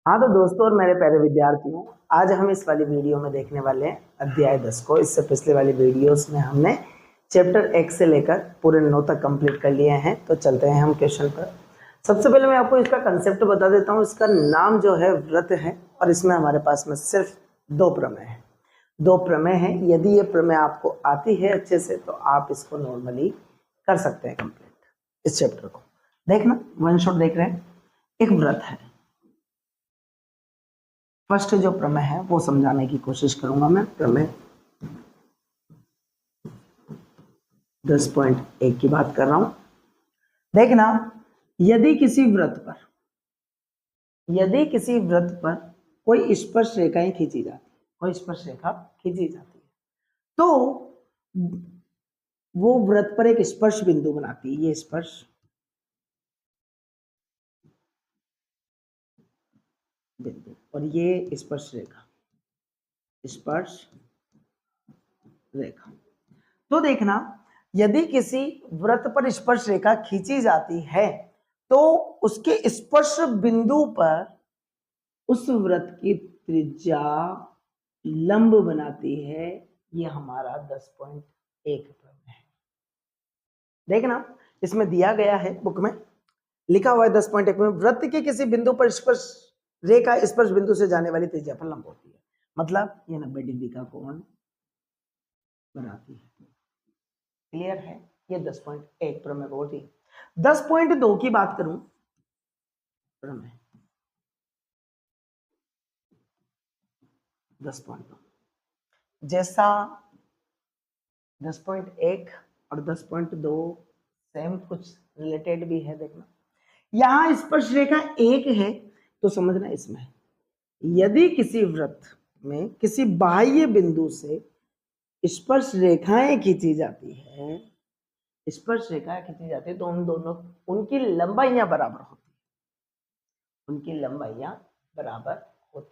हाँ तो दोस्तों और मेरे प्यारे विद्यार्थियों, आज हम इस वाली वीडियो में देखने वाले हैं अध्याय 10 को। इससे पिछले वाली वीडियोस में हमने चैप्टर 1 से लेकर पूरे 9 तक कंप्लीट कर लिए हैं। तो चलते हैं हम क्वेश्चन पर। सबसे पहले मैं आपको इसका कंसेप्ट बता देता हूँ। इसका नाम जो है व्रत है और इसमें हमारे पास में सिर्फ दो प्रमेय है। दो प्रमेय है। यदि ये प्रमेय आपको आती है अच्छे से तो आप इसको नॉर्मली कर सकते हैं कंप्लीट। इस चैप्टर को देखना, वन शॉट देख रहे हैं। एक व्रत है। फर्स्ट जो प्रमेय है वो समझाने की कोशिश करूंगा मैं। प्रमेय 10.1 की बात कर रहा हूं। देखना, यदि किसी व्रत पर कोई स्पर्श रेखाएं खींची जाती है, कोई स्पर्श रेखा खींची जाती है तो वो व्रत पर एक स्पर्श बिंदु बनाती है। ये स्पर्श बिंदु और ये स्पर्श रेखा तो देखना, यदि किसी व्रत पर स्पर्श रेखा खींची जाती है तो उसके स्पर्श बिंदु पर उस व्रत की त्रिज्या लंब बनाती है। ये हमारा 10.1 प्रमेय है। देखना, इसमें दिया गया है, बुक में लिखा हुआ है 10.1 में, व्रत के किसी बिंदु पर स्पर्श रेखा स्पर्श बिंदु से जाने वाली त्रिज्या पर लंब होती है। मतलब ये 90 डिग्री का कोण बनाती है। क्लियर है? ये 10.1 प्रमेय बहुत ही। 10.2 की बात करूं, प्रमेय 10.2 जैसा 10.1 और 10.2 सेम कुछ रिलेटेड भी है। देखना, यहां स्पर्श रेखा एक है तो समझना इसमें यदि किसी व्रत में किसी बाह्य बिंदु से स्पर्श रेखाएं खींची जाती है, तो उन दोनों उनकी लंबाइयां बराबर होती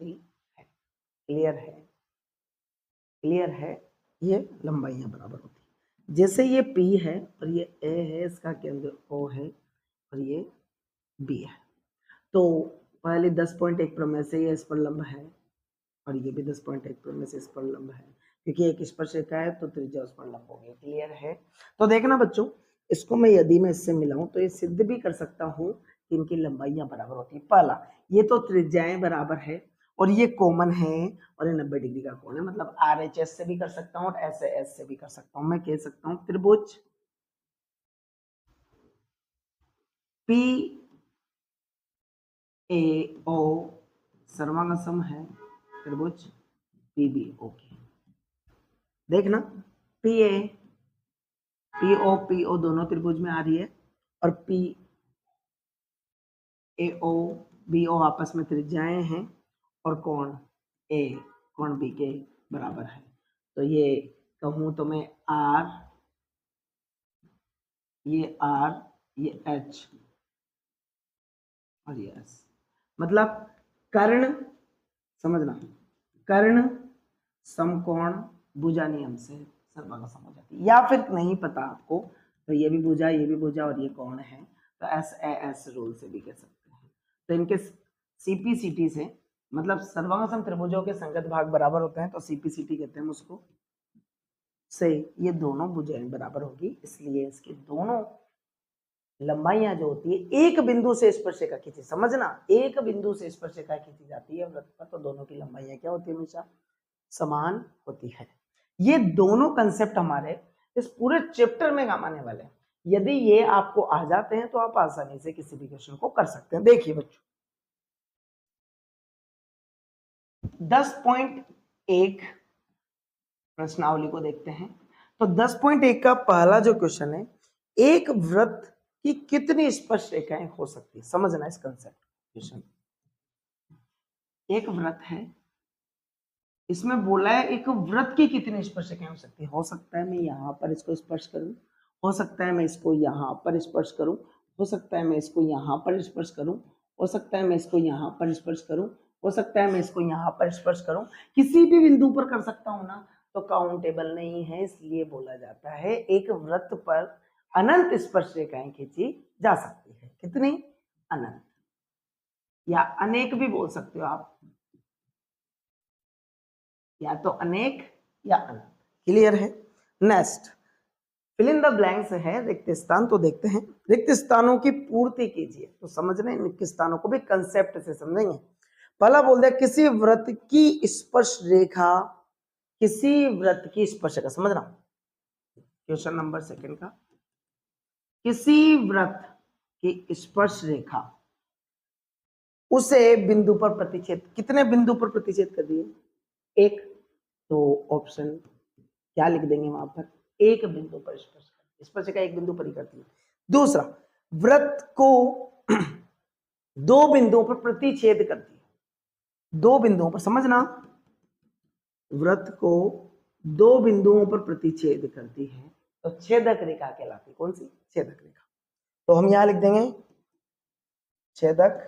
है। है। क्लियर है? ये लंबाइयां बराबर होती है। जैसे ये P है और ये A है, इसका केंद्र O है और ये B है। तो पहले 10.1 प्रमेय से ये इस पर लंब है और ये भी 10.1 प्रमेय से इस पर लंब है, क्योंकि एक स्पर्श रेखा है तो त्रिज्या उस पर लंब होगी। क्लियर है? तो देखना बच्चों, इसको मैं यदि मैं इससे मिलाऊं तो ये सिद्ध भी कर सकता हूं कि इनकी लंबाइयां बराबर होती है। पहला, ये तो त्रिज्याएं बराबर है और ये कॉमन है और ये 90 डिग्री का कोण है। मतलब RHS से भी कर सकता हूँ और SAS से भी कर सकता हूँ। मैं कह सकता हूँ त्रिभुज PAO सर्वांगसम है त्रिभुज PBO की। देखना, PO दोनों त्रिभुज में आ रही है और PAO BO आपस में त्रिज्याएं हैं और कोण A कोण B के बराबर है। तो ये कहूं तो मैं R, ये H और ये S। मतलब कर्ण, समझना, कर्ण समकोण भुजा नियम से सर्वांगसम हो जाती है। या फिर नहीं पता आपको तो ये भी भुजा और ये कोण है तो SAS रूल से भी कह सकते हैं। तो इनके CPCT से, मतलब सर्वांगसम त्रिभुजों के संगत भाग बराबर होते हैं तो CPCT कहते हैं उसको, से ये दोनों भुजाएं बराबर होगी। इसलिए इसके दोनों लंबाइयां जो होती है एक बिंदु से स्पर्श रेखा खींची, समझना, एक बिंदु से स्पर्श रेखा खींची जाती है वृत्त पर तो दोनों की लंबाइयां क्या होती है? हमेशा समान होती है। ये दोनों कंसेप्ट हमारे इस पूरे चैप्टर में काम आने वाले हैं। यदि ये आपको आ जाते हैं तो आप आसानी से किसी भी क्वेश्चन को कर सकते हैं। देखिए बच्चों, 10.1 प्रश्नावली को देखते हैं। तो 10.1 का पहला जो क्वेश्चन है, एक वृत्त की कितनी स्पर्श रेखाएं हो सकती है? समझना इस कंसेप्ट। क्वेश्चन, एक वृत्त है, इसमें बोला है एक वृत्त की कितनी स्पर्श रेखाएं हो सकती है। हो सकता है मैं यहाँ पर इसको स्पर्श करूं, हो सकता है मैं इसको यहाँ पर स्पर्श करूं, हो सकता है मैं इसको यहाँ पर स्पर्श करूं, हो सकता है मैं इसको यहाँ पर स्पर्श करूं, हो सकता है मैं इसको यहाँ पर स्पर्श करूं। किसी भी बिंदु पर कर सकता हूं ना, तो काउंटेबल नहीं है। इसलिए बोला जाता है एक वृत्त पर अनंत स्पर्श रेखाएं खींची जा सकती है। कितनी? अनंत। या अनेक भी बोल सकते हो आप, या तो अनेक या अनंत। क्लियर है? Next fill in the blanks है रिक्त स्थान। तो देखते हैं, रिक्त स्थानों की पूर्ति कीजिए। तो समझ रहे हैं, रिक्त स्थानों को भी कंसेप्ट से समझेंगे। पहला बोल दिया किसी वृत्त की स्पर्श रेखा, किसी वृत्त की स्पर्श रेखा, समझ रहा हूं क्वेश्चन नंबर सेकंड का, किसी वृत्त की स्पर्श रेखा उसे बिंदु पर प्रतिच्छेद, कितने बिंदु पर प्रतिच्छेद कर दिए? एक। तो ऑप्शन क्या लिख देंगे वहां पर? एक बिंदु पर स्पर्श रेखा एक बिंदु पर ही करती है। दूसरा, वृत्त को दो बिंदुओं पर प्रतिच्छेद करती है। दो बिंदुओं पर, समझना, वृत्त को दो बिंदुओं पर प्रतिच्छेद करती है तो छेदक रेखा कहलाती है। कौन सी? छेदक रेखा। तो हम यहां लिख देंगे छेदक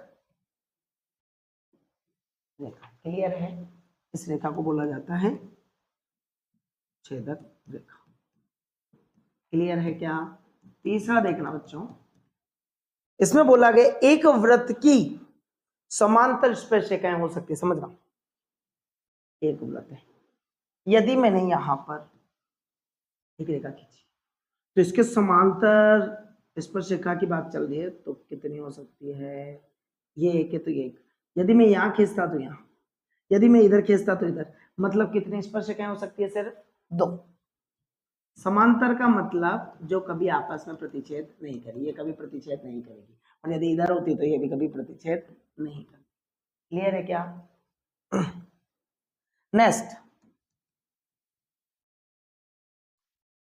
रेखा। क्लियर है? इस रेखा को बोला जाता है छेदक रेखा। क्लियर है क्या? तीसरा देखना बच्चों, इसमें बोला गया एक वृत्त की समांतर स्पर्श रेखाएं हो सकती है। समझना, एक वृत्त है, यदि मैंने यहां पर एक रेखा खींची तो इसके समांतर स्पर्श रेखा की बात चल रही है, तो कितनी हो सकती है? ये एक है तो ये एक। यदि मैं यहां खींचता तो यहां, यदि मैं इधर खींचता तो इधर, मतलब कितनी स्पर्श रेखाएं हो सकती है? सिर्फ दो। समांतर का मतलब जो कभी आपस में प्रतिच्छेद नहीं करेगी, ये कभी प्रतिच्छेद नहीं करेगी, और यदि इधर होती तो ये भी कभी प्रतिच्छेद नहीं करेगी। क्लियर है क्या? नेक्स्ट,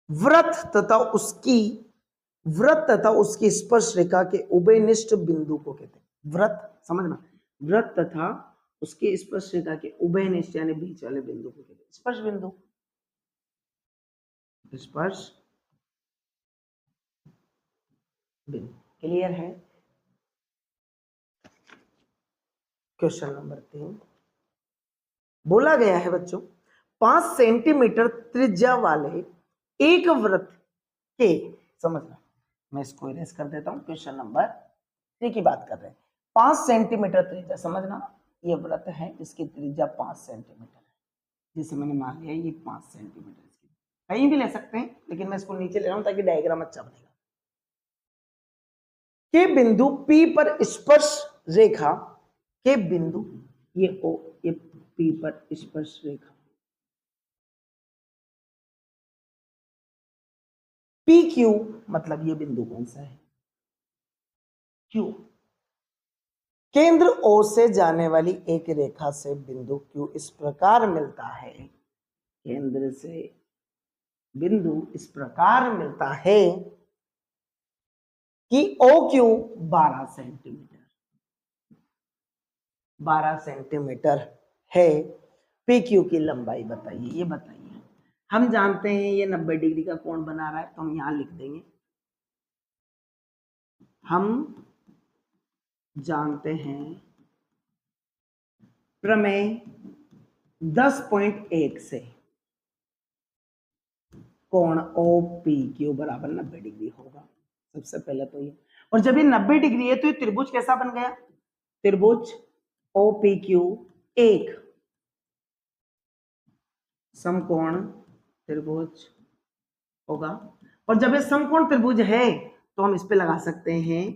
वृत्त तथा उसकी स्पर्श रेखा के उभयनिष्ठ बिंदु को कहते हैं। वृत्त, समझना, वृत्त तथा उसकी स्पर्श रेखा के उभयनिष्ठ यानी बीच वाले बिंदु को कहते हैं स्पर्श बिंदु। स्पर्श बिंदु। क्लियर है? क्वेश्चन नंबर 3 बोला गया है बच्चों, 5 सेंटीमीटर त्रिज्या वाले एक वृत्त के, समझना, मैं इसको इरेज कर देता हूं, क्वेश्चन नंबर 3 की बात कर रहे हैं। 5 सेंटीमीटर त्रिज्या, समझना, ये वृत्त है इसकी त्रिज्या 5 सेंटीमीटर है। जैसे मैंने मान लिया ये 5 सेंटीमीटर, कहीं भी ले सकते हैं, लेकिन मैं इसको नीचे ले रहा हूं ताकि डायग्राम अच्छा बनेगा। के बिंदु P पर स्पर्श रेखा के बिंदु, ये O, ये P पर स्पर्श रेखा, PQ मतलब ये बिंदु कौन सा है? Q। केंद्र O से जाने वाली एक रेखा से बिंदु Q इस प्रकार मिलता है, केंद्र से बिंदु इस प्रकार मिलता है कि OQ 12 सेंटीमीटर, 12 सेंटीमीटर है। PQ की लंबाई बताइए, ये बताइए। हम जानते हैं ये 90 डिग्री का कोण बना रहा है, तो हम यहां लिख देंगे, हम जानते हैं प्रमेय 10.1 से कोण OPQ बराबर 90 डिग्री होगा। सबसे पहले तो ये, और जब ये 90 डिग्री है तो ये त्रिभुज कैसा बन गया? त्रिभुज OPQ एक समकोण त्रिभुज होगा। और जब ये समकोण त्रिभुज है तो हम इस पे लगा सकते हैं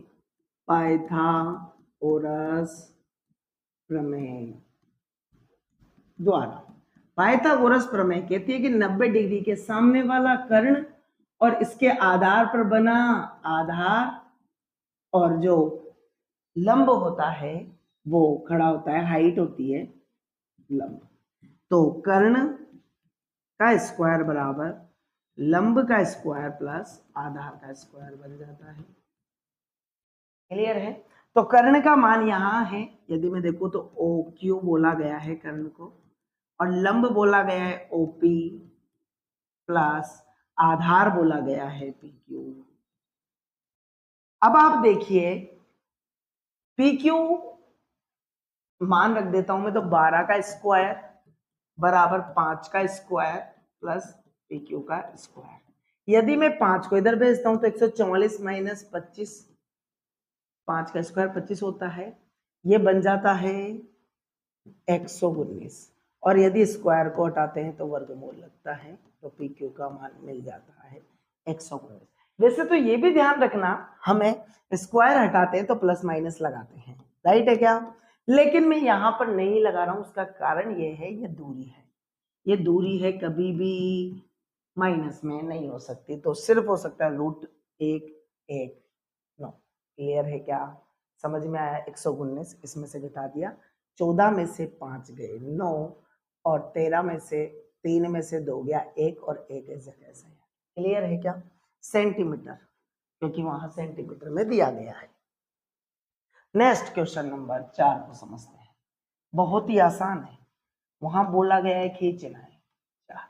पाइथागोरस प्रमेय द्वारा। पाइथागोरस प्रमेय कहती है कि 90 डिग्री के सामने वाला कर्ण और इसके आधार पर बना आधार और जो लंब होता है वो खड़ा होता है, हाइट होती है लंब। तो कर्ण का स्क्वायर बराबर लंब का स्क्वायर प्लस आधार का स्क्वायर बन जाता है। क्लियर है? तो कर्ण का मान यहां है, यदि मैं देखूं तो OQ बोला गया है कर्ण को, और लंब बोला गया है OP प्लस आधार बोला गया है PQ। अब आप देखिए PQ मान रख देता हूं मैं, तो 12 का स्क्वायर बराबर 5 का स्क्वायर प्लस PQ का स्क्वायर। यदि मैं 5 को इधर भेजता हूं तो 144 माइनस 25, 5 का स्क्वायर 25 होता है, ये बन जाता है 119 और यदि स्क्वायर को हटाते हैं तो वर्गमूल लगता है, तो पी क्यू का मान मिल जाता है 119। वैसे तो ये भी ध्यान रखना, हमें स्क्वायर हटाते हैं तो प्लस माइनस लगाते हैं, राइट है क्या, लेकिन मैं यहाँ पर नहीं लगा रहा हूँ। उसका कारण ये है, ये दूरी है, ये दूरी है कभी भी माइनस में नहीं हो सकती, तो सिर्फ हो सकता है √1 1 9। क्लियर है क्या, समझ में आया। 119 इसमें से घटा दिया, 14 में से 5 गए 9 और 13 में से 3 में से 2 गया 1 और 1 इस जगह से। क्लियर है क्या, सेंटीमीटर, क्योंकि वहां सेंटीमीटर में दिया गया है। नेक्स्ट क्वेश्चन नंबर 4 को समझते हैं, बहुत ही आसान है। वहां बोला गया है खींचना है 4।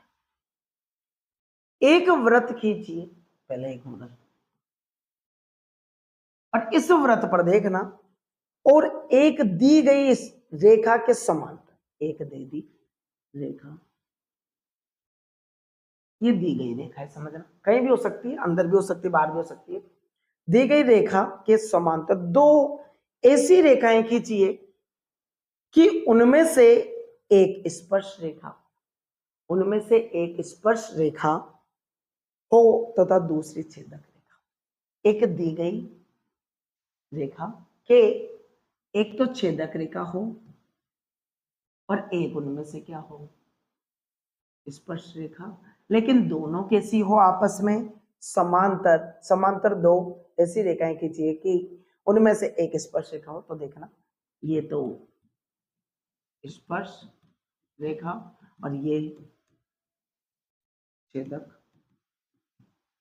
एक वृत्त खींचिए, पहले एक वृत्त, और इस वृत्त पर देखना और एक दी गई इस रेखा के समांतर, एक दे दी रेखा, ये दी गई रेखा है, समझना, कहीं भी हो सकती है, अंदर भी हो सकती है, बाहर भी हो सकती है। दी गई रेखा के समांतर दो ऐसी रेखाएं खींचिए कि उनमें से एक स्पर्श रेखा, उनमें से एक स्पर्श रेखा हो तथा दूसरी छेदक रेखा। एक दी गई रेखा के एक तो छेदक रेखा हो और एक उनमें से क्या हो, स्पर्श रेखा, लेकिन दोनों कैसी हो, आपस में समांतर। समांतर दो ऐसी रेखाएं खींचिए कि उनमें से एक स्पर्श रेखा हो। तो देखना, ये तो स्पर्श रेखा और ये छेदक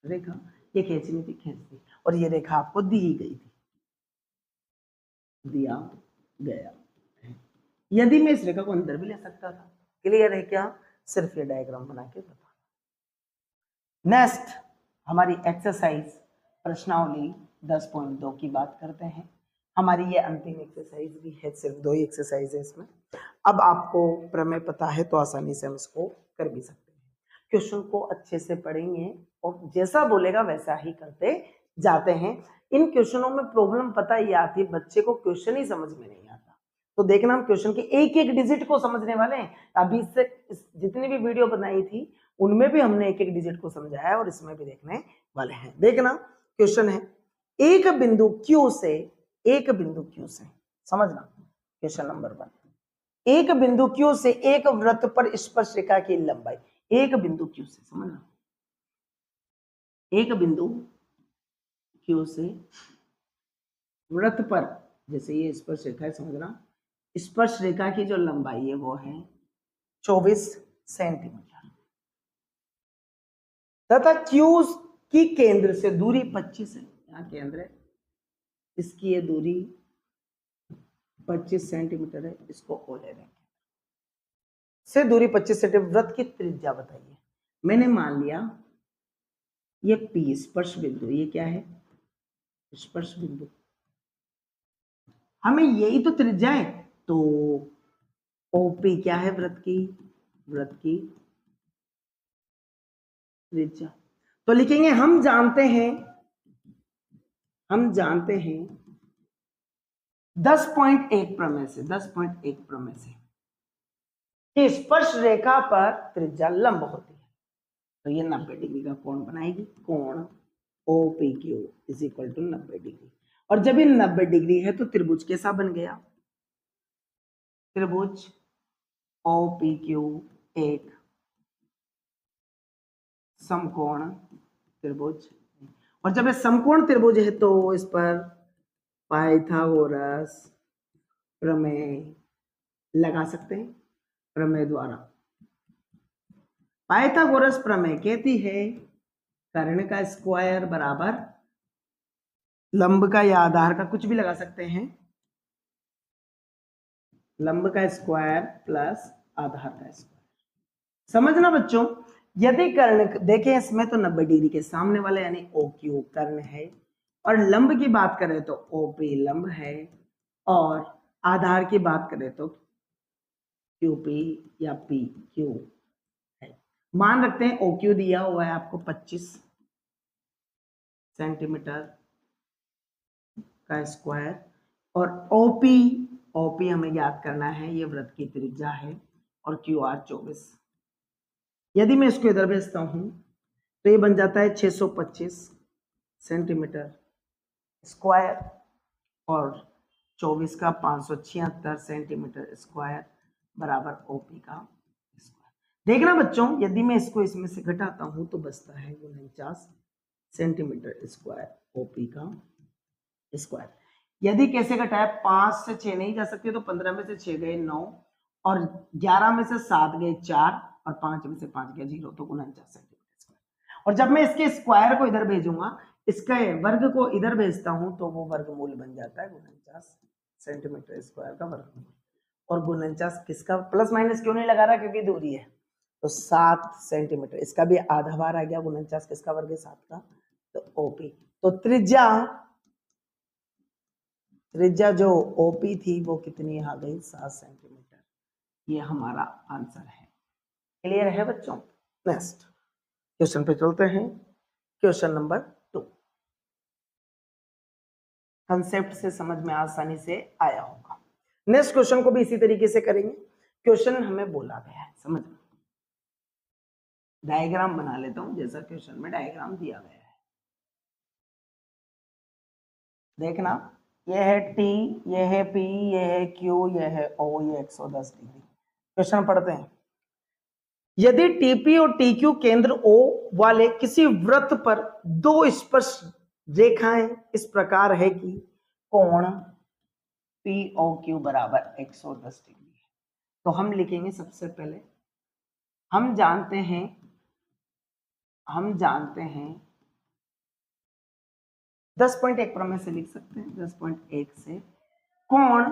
रेखा, ये खींचनी थी, खींच दी, और ये रेखा आपको दी गई थी, दिया गया है। यदि मैं इस रेखा को अंदर भी ले सकता था। क्लियर है क्या, सिर्फ ये डायग्राम बना के बता। नेक्स्ट हमारी एक्सरसाइज प्रश्नावली 10.2 की बात करते हैं। हमारी ये अंतिम एक्सरसाइज भी है, सिर्फ 2 ही एक्सरसाइज है इसमें। अब आपको प्रमेय पता है तो आसानी से हम इसको कर भी सकते हैं। क्वेश्चन को अच्छे से पढ़ेंगे और जैसा बोलेगा वैसा ही करते जाते हैं। इन क्वेश्चनों में प्रॉब्लम पता ही आती है, बच्चे को क्वेश्चन ही समझ में नहीं आता। तो देखना, हम क्वेश्चन के एक एक डिजिट को समझने वाले हैं। अभी से जितनी भी वीडियो बनाई थी उनमें भी हमने एक एक डिजिट को समझाया है और इसमें भी देखने वाले हैं। देखना, क्वेश्चन है, एक बिंदु Q से, एक बिंदु Q से, समझना क्वेश्चन नंबर 1, एक बिंदु Q से एक वृत्त पर स्पर्श रेखा की लंबाई, एक बिंदु Q से, समझना, एक बिंदु Q से वृत्त पर, जैसे ये स्पर्श रेखा है, समझना, स्पर्श रेखा की जो लंबाई है वो है 24 सेंटीमीटर तथा Q की केंद्र से दूरी 25 है। यहाँ केंद्र है, इसकी ये दूरी 25 सेंटीमीटर है, इसको O ले लेंगे। से दूरी 25 सेंटीमीटर, वृत्त की त्रिज्या बताइए। मैंने मान लिया ये P स्पर्श बिंदु, ये क्या है, स्पर्श बिंदु, हमें यही तो त्रिज्या है, तो OP क्या है, वृत्त की त्रिज्या। तो लिखेंगे, हम जानते हैं 10.1 प्रमेय से, 10.1 प्रमेय से कि स्पर्श रेखा पर त्रिज्या लंब होती है, तो ये 90 डिग्री का कोण बनाएगी। कोण OPQ is equal to 90 degree. और जब ये 90 डिग्री है तो त्रिभुज कैसा बन गया, त्रिभुज OPQ एक समकोण त्रिभुज। और जब ये समकोण त्रिभुज है तो इस पर पाइथागोरस प्रमेय लगा सकते हैं। प्रमेय द्वारा, पाइथागोरस प्रमेय कहती है कर्ण का स्क्वायर बराबर लंब का या आधार का, कुछ भी लगा सकते हैं, लंब का स्क्वायर प्लस आधार का स्क्वायर। समझना बच्चों, यदि कर्ण देखें इसमें तो 90 डिग्री के सामने वाले यानी OQ कर्ण है, और लंब की बात करें तो OP लंब है, और आधार की बात करें तो QP या PQ है। मान रखते हैं OQ दिया हुआ है आपको 25 सेंटीमीटर का स्क्वायर और OP ओपी हमें ज्ञात करना है, ये वृत्त की त्रिज्या है और क्यू आर 24। यदि मैं इसको इधर भेजता हूं तो ये बन जाता है 625 सेंटीमीटर स्क्वायर और 24 का 576 सेंटीमीटर स्क्वायर बराबर ओपी का स्क्वायर। देखना बच्चों, यदि मैं इसको इसमें से घटाता हूं तो बचता है 49 सेंटीमीटर स्क्वायर ओपी का स्क्वायर। यदि कैसे घटाए, 5 से 6 नहीं जा सकते तो 15 में से 6 गए 9 और 11 में से 7 गए 4 और 5 में से 5 गए 0, तो 49 सेंटीमीटर स्क्वायर। और जब मैं इसके स्क्वायर को इधर भेजूंगा, इसके वर्ग को इधर भेजता हूं तो वो वर्गमूल बन जाता है 49 सेंटीमीटर स्क्वायर का वर्गमूल। और 49 किसका, प्लस माइनस क्यों नहीं लगा रहा, क्योंकि दूरी है, तो 7 सेंटीमीटर, इसका भी आधा बार आ गया। 49 किसका वर्ग है, 7 का, तो ओपी। तो त्रिज्या जो ओपी थी वो कितनी आ गई, 7 सेंटीमीटर। ये हमारा आंसर है। क्लियर है बच्चों? नेक्स्ट क्वेश्चन पे चलते हैं। क्वेश्चन नंबर 2, कंसेप्ट से समझ में आसानी से आया होगा। नेक्स्ट क्वेश्चन को भी इसी तरीके से करेंगे। क्वेश्चन हमें बोला गया है, समझ में, डायग्राम बना लेता हूं जैसा क्वेश्चन में डायग्राम दिया गया है। देखना, ये है T, ये है P, ये है Q, ये है O, ये 110 डिग्री। क्वेश्चन पढ़ते हैं। यदि TP और TQ केंद्र O वाले किसी वृत्त पर दो स्पर्श रेखाएं इस प्रकार है कि कोण POQ बराबर 110 डिग्री है, तो हम लिखेंगे सबसे पहले, हम जानते हैं 10.1 प्रमेय से लिख सकते हैं। 10.1 से कोण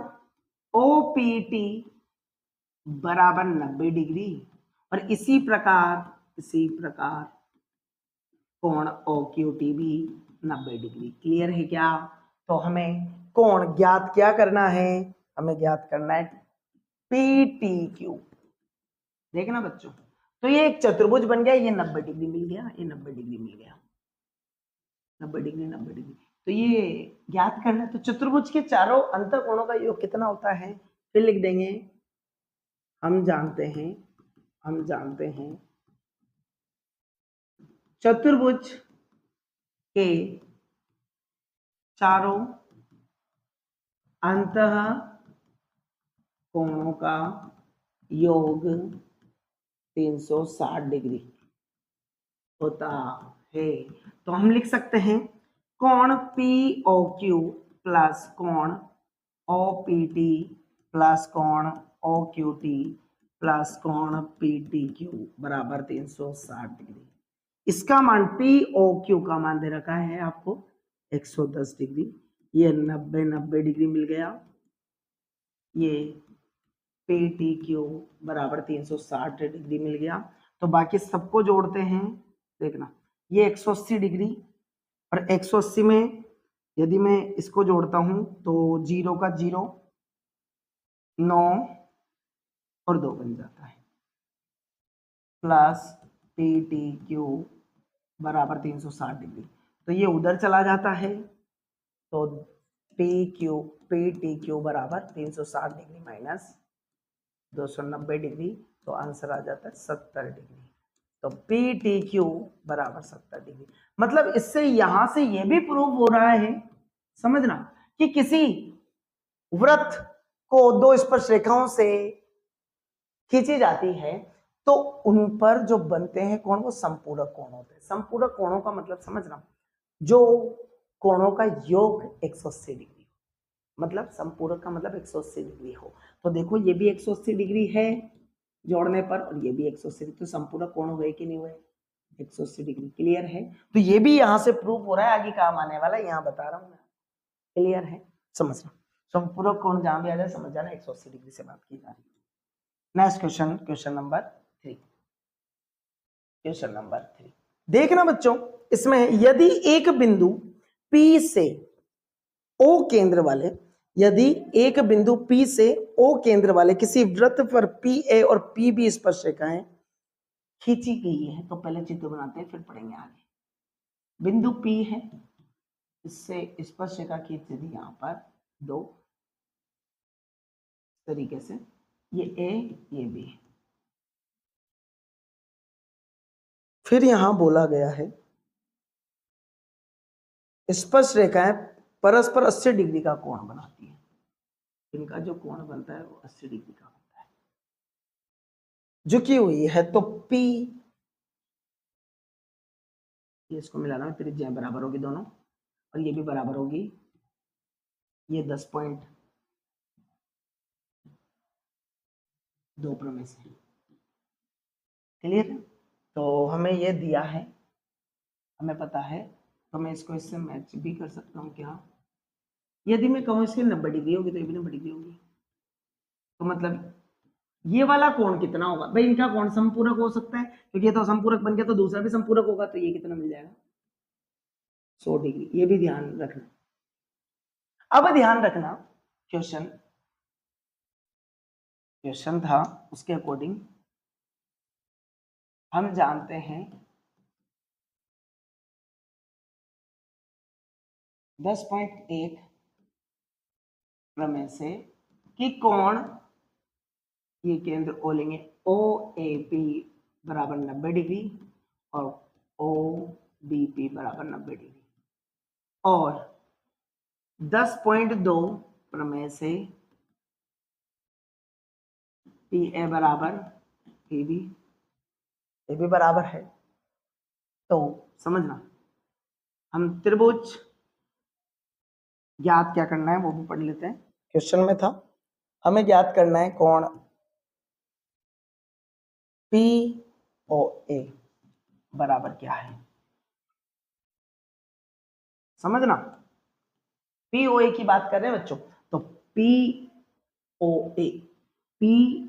OPT बराबर 90 डिग्री और इसी प्रकार कोण OQT भी 90 डिग्री। क्लियर है क्या? तो हमें कोण ज्ञात क्या करना है, हमें ज्ञात करना है PTQ। देखना बच्चों, तो ये एक चतुर्भुज बन गया, ये 90 डिग्री मिल गया, ये 90 डिग्री मिल गया, 90 डिग्री 90 डिग्री। तो ये ज्ञात करना है। तो चतुर्भुज के चारों अंतःकोणों का योग कितना होता है, फिर लिख देंगे, हम जानते हैं चतुर्भुज के चारों अंतःकोणों का योग 360 डिग्री होता है। तो हम लिख सकते हैं कोण POQ प्लस कोण OPT प्लस कोण OQT प्लस कोण PTQ बराबर 360 डिग्री। इसका मान POQ का मान दे रखा है आपको 110 डिग्री, ये 90 डिग्री मिल गया, ये PTQ बराबर 360 डिग्री मिल गया। तो बाकी सबको जोड़ते हैं, देखना ये 180 डिग्री और 180 में यदि मैं इसको जोड़ता हूं तो 0 का 0, 9 और 2 बन जाता है, प्लस PTQ बराबर 360 डिग्री। तो ये उधर चला जाता है, तो PTQ बराबर 360 डिग्री माइनस 290 डिग्री, तो आंसर आ जाता है 70 डिग्री। तो PTQ बराबर 70 डिग्री। मतलब इससे यहां से यह भी प्रूव हो रहा है, समझना, कि किसी वृत्त को दो स्पर्श रेखाओं से खींची जाती है तो उन पर जो बनते हैं कोण वो संपूरक कोण होते हैं। संपूरक कोणों का मतलब समझना, जो कोणों का योग 180 डिग्री, मतलब संपूरक का मतलब 180 डिग्री हो। तो देखो ये भी 180 डिग्री है जोड़ने पर और ये भी 180 डिग्री, तो संपूरक कोण हुए कि नहीं हुए, 180 डिग्री। क्लियर है? तो ये भी यहां से प्रूफ हो रहा है, आगे काम आने वाला यहां बता रहा हूं मैं। क्लियर है? समझना, संपूरक कोण जहां भी आ जाए समझ जाना 180 डिग्री से बात की जा रही है। Next question, question number 3। देखना बच्चों, इसमें यदि एक बिंदु P से O केंद्र वाले, यदि एक बिंदु P से O केंद्र वाले किसी वृत्त पर PA और PB स्पर्श रेखाएं खींची गई है, तो पहले चित्र बनाते हैं फिर पढ़ेंगे आगे। बिंदु P है, इससे स्पर्श रेखा खींच दी यहां पर 2, तरीके से ये ए ये बी। फिर यहां बोला गया है स्पर्श रेखाएं परस्पर 80 डिग्री का कोण बनाती है। इनका जो कोण बनता है वो 80 डिग्री का होता है। झुकी हुई है तो P, ये इसको मिलाना है, त्रिज्याएं बराबर होगी दोनों, और ये भी बराबर होगी, ये 10.2 प्रमेय से। क्लियर? तो हमें ये दिया है, हमें पता है, तो मैं इसको इससे मैच भी कर सकता हूँ क्या? यदि मैं कहूँ इसकी 90 डिग्री होगी तो ये भी 90 डिग्री होगी। तो मतलब ये वाला कोण कितना होगा भाई? इनका कोण समपूरक हो सकता है, क्योंकि ये तो समपूरक बन गया, तो दूसरा भी समपूरक होगा, तो ये कितना मिल जाएगा? 100 डिग्री। ये भी ध्यान रखना। अब ध्यान रखना, क्वेश्चन था उसके अकॉर्डिंग हम जानते हैं 10.1 प्रमेय से कि कोण, ये केंद्र ओ लेंगे, ओ ए पी बराबर 90 डिग्री और ओ बी पी बराबर 90 डिग्री, और 10.2 प्रमेय से पी ए बराबर पी बी, ये भी बराबर है। तो समझना, हम त्रिभुज ज्ञात क्या करना है वो भी पढ़ लेते हैं। क्वेश्चन में था हमें ज्ञात करना है कोण पी ओ ए बराबर क्या है। समझना, पी ओ ए की बात कर रहे हैं बच्चों, तो पी ओ ए, पी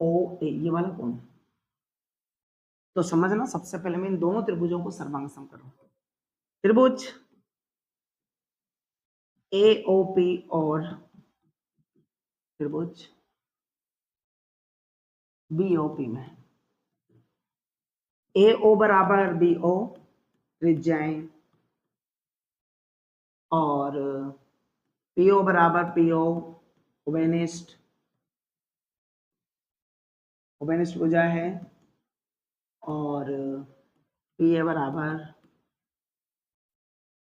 ओ ए ये वाला कोण, तो समझना सबसे पहले मैं इन दोनों त्रिभुजों को सर्वांग सम करूं। त्रिभुज ए ओ पी और त्रिभुज बी ओ पी में ए ओ बराबर बी ओ त्रिज्याएं, और पी ओ बराबर पी ओ उभयनिष्ठ भुजा है, और पी ए बराबर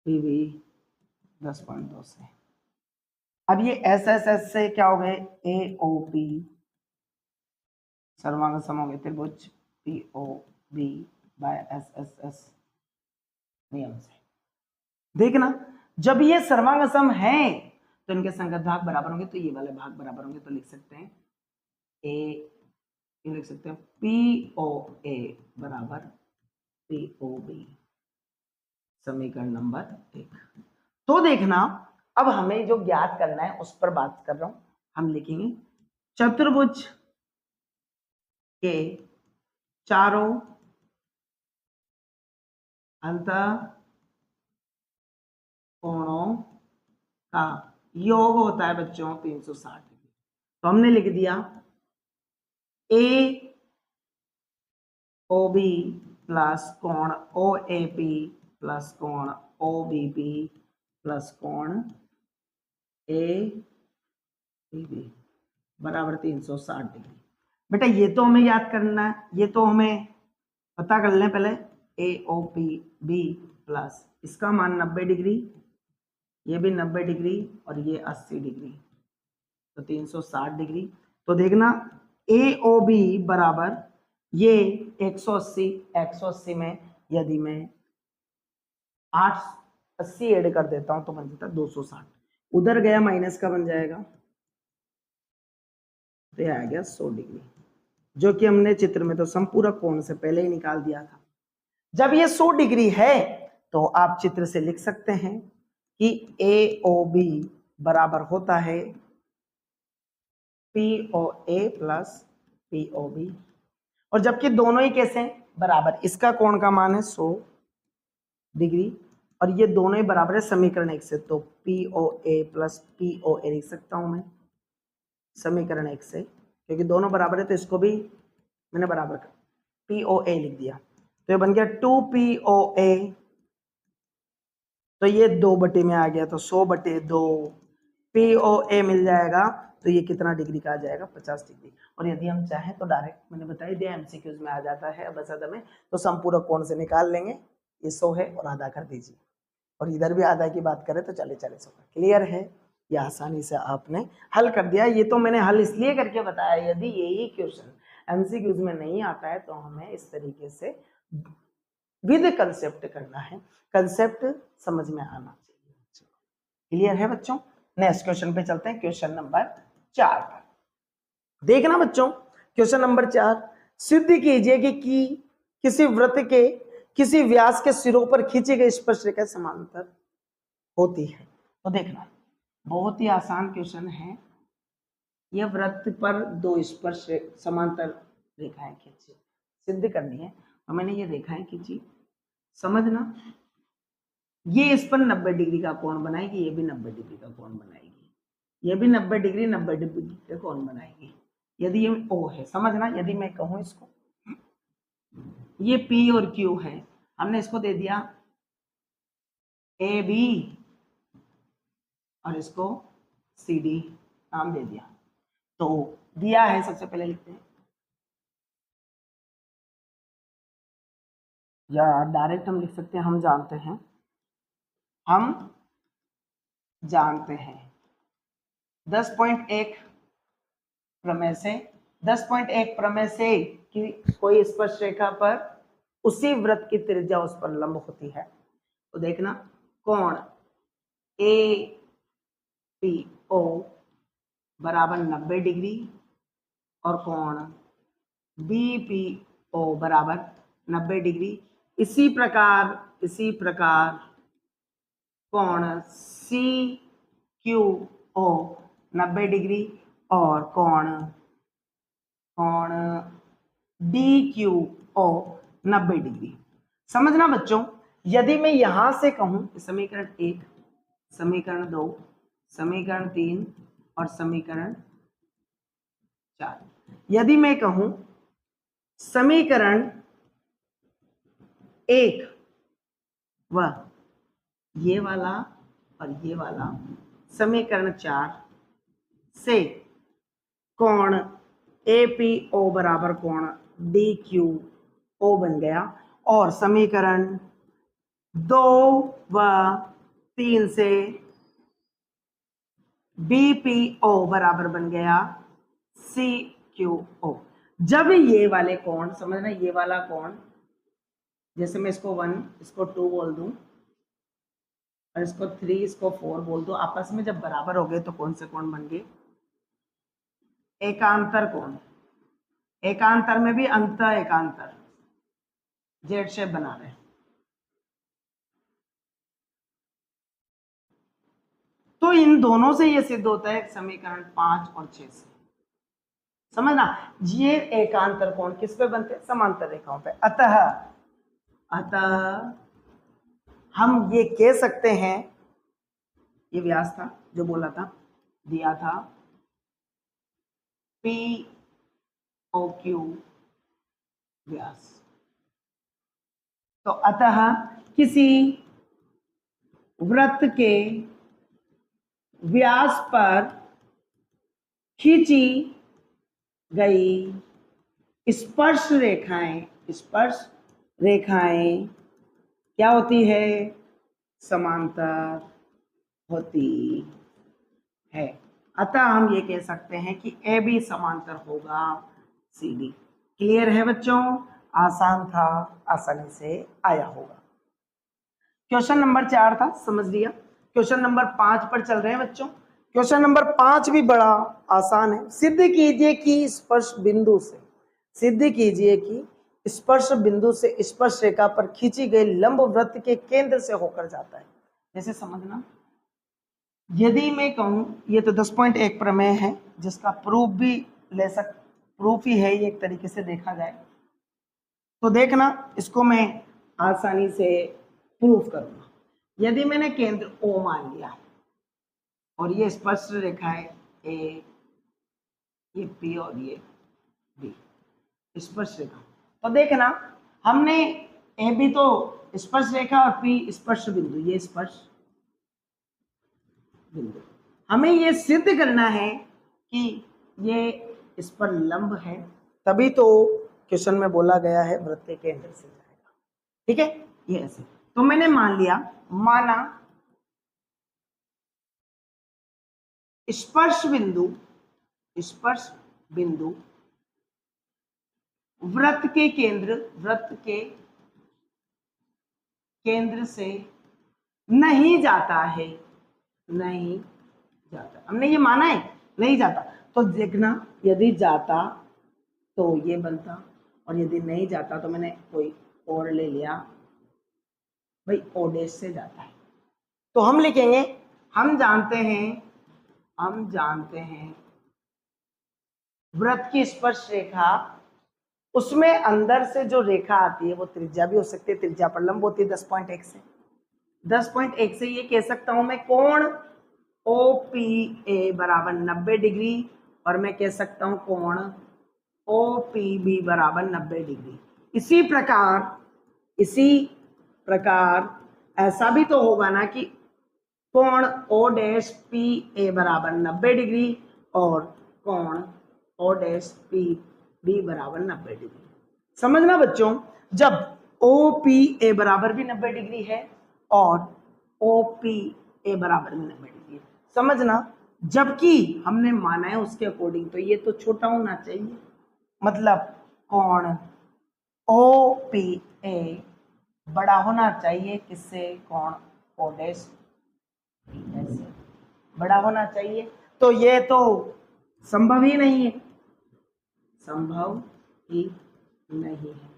पी बी 10.2 से। अब ये एस एस एस से क्या हो गए, ए ओ पी सर्वांग सम हो गए त्रिभुज P O B by S S S नियम से। देखना, जब ये सर्वांग सम है तो इनके संगत भाग बराबर होंगे, तो ये वाले भाग बराबर होंगे, तो लिख सकते हैं ये लिख सकते हैं पी ओ ए बराबर पी ओ बी, समीकरण नंबर 1। तो देखना, अब हमें जो ज्ञात करना है उस पर बात कर रहा हूं। हम लिखेंगे चतुर्भुज के चारों अंत कोणों का योग होता है बच्चों 360 डिग्री। तो हमने लिख दिया ए ओ बी प्लस कोण ओ ए पी प्लस कोण ओ बी पी प्लस कोण ए बी बी बराबर 360 डिग्री। बेटा ये तो हमें याद करना है, ये तो हमें पता कर लें पहले। ए ओ पी बी प्लस इसका मान 90 डिग्री, ये भी 90 डिग्री, और ये 80 डिग्री, तो 360 डिग्री। तो देखना ए ओ बी बराबर ये 180 में यदि मैं 80 ऐड कर देता हूं तो बन जाता है 260, उधर गया माइनस का बन जाएगा, तो ये आ गया 100 डिग्री, जो कि हमने चित्र में तो संपूरक कोण से पहले ही निकाल दिया था। जब ये 100 डिग्री है तो आप चित्र से लिख सकते हैं कि ए ओ बी बराबर होता है पी ओ ए प्लस पी ओ बी, और जबकि दोनों ही कैसे बराबर, इसका कोण का मान है 100 डिग्री और ये दोनों ही बराबर है समीकरण 1 से, तो पी ओ ए प्लस पी ओ ए लिख सकता हूं मैं समीकरण 1 से, क्योंकि दोनों बराबर है तो इसको भी मैंने बराबर कर पी ओ ए लिख दिया, तो ये बन गया 2 पी ओ ए, तो ये 2 बटे में आ गया, तो 100/2 POA मिल जाएगा तो ये कितना डिग्री का आ जाएगा 50 डिग्री। और यदि हम चाहें तो डायरेक्ट मैंने बता ही दिया एमसीक्यूज में आ जाता है अब ऐसा में, तो संपूरक कोण से निकाल लेंगे, ये 100 है और आधा कर दीजिए, और इधर भी आधा की बात करें तो 40 होगा। क्लियर है, ये आसानी से आपने हल कर दिया। ये तो मैंने हल इसलिए करके बताया, यदि यही क्वेश्चन एमसीक्यूज में नहीं आता है तो हमें इस तरीके से विद कंसेप्ट करना है, कंसेप्ट समझ में आना चाहिए। क्लियर है बच्चों, नेक्स्ट क्वेश्चन पे चलते हैं, क्वेश्चन नंबर 4 पर। देखना बच्चों, क्वेश्चन नंबर 4, सिद्ध कीजिए कि किसी वृत्त के किसी व्यास के सिरों पर खींची गई स्पर्शरेखा समांतर होती है। तो देखना, बहुत ही आसान क्वेश्चन है। यह वृत्त पर दो स्पर्श समांतर रेखाएं खींची, सिद्ध करनी है, और मैंने ये रेखाएं खींची, समझना, ये इस पर 90 डिग्री का कोण बनाएगी, ये भी 90 डिग्री का कोण बनाएगी, ये भी 90 डिग्री 90 डिग्री का कोण बनाएगी। यदि ये O है, समझना, यदि मैं कहूं इसको ये P और Q है, हमने इसको दे दिया AB और इसको CD नाम दे दिया, तो दिया है, सबसे पहले लिखते हैं, या डायरेक्ट हम लिख सकते हैं, हम जानते हैं 10.1 प्रमेय से 10.1 प्रमेय से कि कोई स्पर्श रेखा पर उसी वृत्त की त्रिज्या उस पर लंब होती है। तो देखना, कोण APO बराबर 90 डिग्री और कोण BPO बराबर 90 डिग्री। इसी प्रकार कोण CQO 90 डिग्री और कोण DQO 90 डिग्री। समझना बच्चों, यदि मैं यहां से कहूं समीकरण 1, समीकरण 2, समीकरण 3 और समीकरण 4, यदि मैं कहूं समीकरण 1 व ये वाला और ये वाला, समीकरण 4 से कोण APO बराबर कोण DQO बन गया, और समीकरण 2 व 3 से BPO बराबर बन गया CQO। जब ये वाले कोण, समझना, ये वाला कोण, जैसे मैं इसको 1, इसको 2 बोल दूं और इसको 3, इसको 4 बोल दूं, आपस में जब बराबर हो गए तो कौन से कोण बन गए? एकांतर कोण। एकांतर में भी अंत एकांतर, जेड शेप बना रहे हैं। तो इन दोनों से ये सिद्ध होता है समीकरण 5 और 6 से। समझना, ये एकांतर कोण किस पे बनते हैं? समांतर रेखाओं पे। अतः हम ये कह सकते हैं, ये व्यास था जो बोला था, दिया था POQ व्यास। तो अतः किसी वृत्त के व्यास पर खींची गई स्पर्श रेखाएं क्या होती है? समांतर होती है। अतः हम ये कह सकते हैं कि AB समांतर होगा CD। क्लियर है बच्चों? आसान था, आसानी से आया होगा। क्वेश्चन नंबर 4 था, समझ लिया। क्वेश्चन नंबर 5 पर चल रहे हैं बच्चों। क्वेश्चन नंबर 5 भी बड़ा आसान है। सिद्ध कीजिए कि स्पर्श बिंदु से स्पर्श रेखा पर खींची गई लंब वृत्त के केंद्र से होकर जाता है। जैसे समझना, यदि मैं कहूं, ये तो 10.1 प्रमेय है जिसका प्रूफ भी प्रूफ ही है ये एक तरीके से देखा जाए तो। देखना, इसको मैं आसानी से प्रूफ करूंगा। यदि मैंने केंद्र O मान लिया और ये स्पर्श रेखा है A, ये P और ये B, स्पर्श रेखा, तो देखना, हमने AB तो स्पर्श रेखा और P स्पर्श बिंदु, ये स्पर्श बिंदु, हमें ये सिद्ध करना है कि ये इस पर लंब है, तभी तो क्वेश्चन में बोला गया है वृत्त के केंद्र से जाएगा। ठीक है, ये ऐसे। तो मैंने मान लिया, माना स्पर्श बिंदु वृत्त के केंद्र से नहीं जाता है, नहीं जाता। हमने ये माना है नहीं जाता, तो देखना यदि जाता तो ये बनता, और यदि नहीं जाता तो मैंने कोई और ले लिया, भाई ओ डैश से जाता है। तो हम लिखेंगे, हम जानते हैं वृत्त की स्पर्श रेखा, उसमें अंदर से जो रेखा आती है वो त्रिज्या भी हो सकती है, त्रिज्या पर लंब होती है 10.1 से। 10.1 से ये कह सकता हूं मैं कोण OPA बराबर 90 डिग्री, और मैं कह सकता हूं कोण OPB बराबर 90 डिग्री। इसी प्रकार ऐसा भी तो होगा ना कि कोण O'PA बराबर 90 डिग्री और कोण O'PB बराबर 90 डिग्री। समझना बच्चों, जब OPA बराबर भी 90 डिग्री है और OPA बराबर भी 90 डिग्री है, समझना, जबकि हमने माना है उसके अकॉर्डिंग, तो ये तो छोटा होना चाहिए, मतलब कोण OPA बड़ा होना चाहिए किससे, कोण O'PA से बड़ा होना चाहिए। तो ये तो संभव ही नहीं है, संभव ही नहीं है।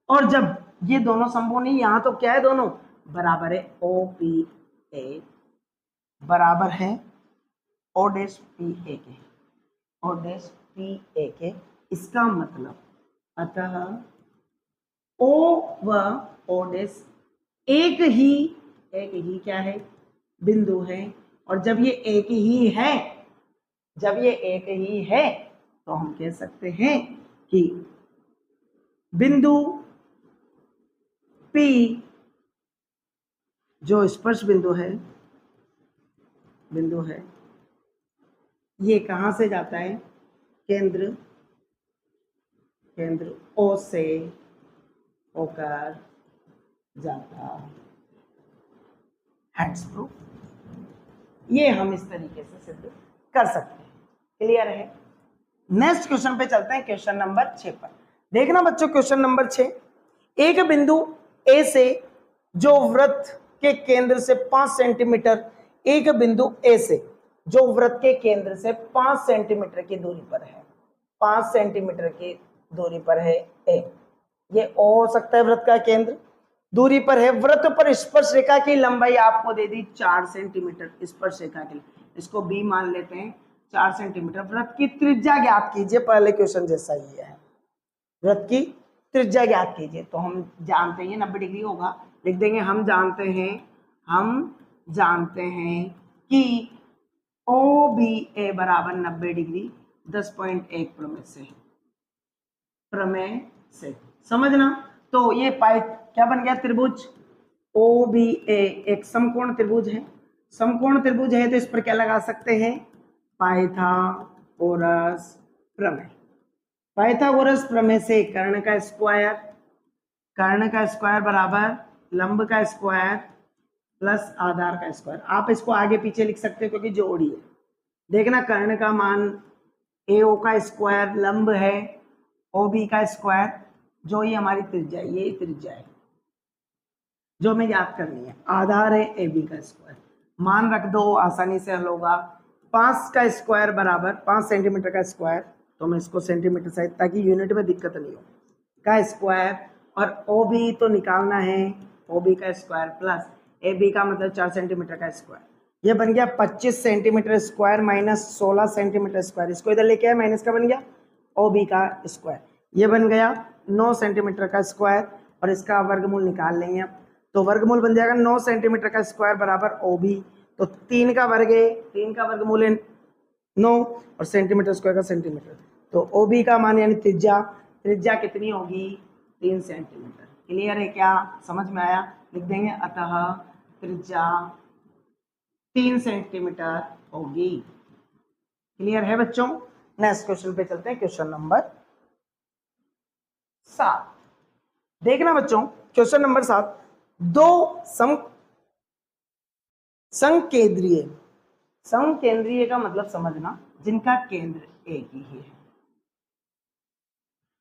और जब ये दोनों संभव नहीं, यहां तो क्या है, दोनों बराबर है, OPA बराबर है O'PA के, इसका मतलब अतः O व O' एक ही क्या है, बिंदु है। और जब ये एक ही है तो हम कह सकते हैं कि बिंदु P जो स्पर्श बिंदु है ये कहां से जाता है, केंद्र O से होकर जाता हैंड्स प्रूफ। ये हम इस तरीके से सिद्ध कर सकते हैं। क्लियर है? नेक्स्ट क्वेश्चन पे चलते हैं, क्वेश्चन नंबर 6 पर। देखना बच्चों, क्वेश्चन नंबर 6, एक बिंदु ए से जो वृत्त के केंद्र से 5 सेंटीमीटर, एक बिंदु ए से जो वृत्त के केंद्र से 5 सेंटीमीटर की दूरी पर है, 5 सेंटीमीटर की दूरी पर है ए, ये ओ हो सकता है वृत्त का केंद्र, दूरी पर है। वृत्त पर स्पर्श रेखा की लंबाई आपको दे दी 4 सेंटीमीटर, स्पर्श रेखा के लिए इसको बी मान लेते हैं, 4 सेंटीमीटर। वृत्त की त्रिज्या ज्ञात कीजिए, पहले क्वेश्चन जैसा ही है, वृत्त की त्रिज्या ज्ञात कीजिए। तो हम जानते हैं 90 डिग्री होगा, लिख देंगे हम जानते हैं कि OBA बराबर 90 डिग्री 10.1 प्रमेय से समझना। तो ये पाई क्या बन गया, त्रिभुज OBA एक समकोण त्रिभुज है, तो इस पर क्या लगा सकते हैं, पाइथागोरस प्रमेय। पाइथागोरस प्रमेय से कर्ण का स्क्वायर बराबर लंब का स्क्वायर प्लस आधार का स्क्वायर। आप इसको आगे पीछे लिख सकते हो क्योंकि जोड़ी है। देखना, कर्ण का मान AO का स्क्वायर, लंब है OB का स्क्वायर, जो ये हमारी त्रिज्या है, ये त्रिज्या है जो हमें याद करनी है, आधार है AB का स्क्वायर, मान रख दो, आसानी से हल होगा। 5 का स्क्वायर बराबर 5 सेंटीमीटर का स्क्वायर, तो मैं इसको सेंटीमीटर साइड, ताकि यूनिट में दिक्कत नहीं हो, का स्क्वायर, और OB तो निकालना है, OB का स्क्वायर प्लस AB का मतलब 4 सेंटीमीटर का स्क्वायर, ये बन गया 25 centimetre square minus 16 centimetre square, इसको इधर लेके आए, माइनस का बन गया OB का स्क्वायर, ये बन गया 9 सेंटीमीटर का स्क्वायर, और इसका वर्गमूल निकाल लेंगे अब। तो वर्गमूल बन जाएगा 9 सेंटीमीटर का स्क्वायर बराबर OB, तो 3 का वर्ग है, 3 का वर्गमूल है 9, और सेंटीमीटर स्क्वायर का सेंटीमीटर, तो OB का मान यानी त्रिज्या कितनी होगी, 3 सेंटीमीटर। क्लियर है क्या, समझ में आया? लिख देंगे अतः त्रिज्या 3 सेंटीमीटर होगी। क्लियर है बच्चों? नेक्स्ट क्वेश्चन पे चलते हैं, क्वेश्चन नंबर 7। देखना बच्चों, क्वेश्चन नंबर 7, दो संकेंद्रीय, संकेंद्रीय का मतलब समझना, जिनका केंद्र एक ही है,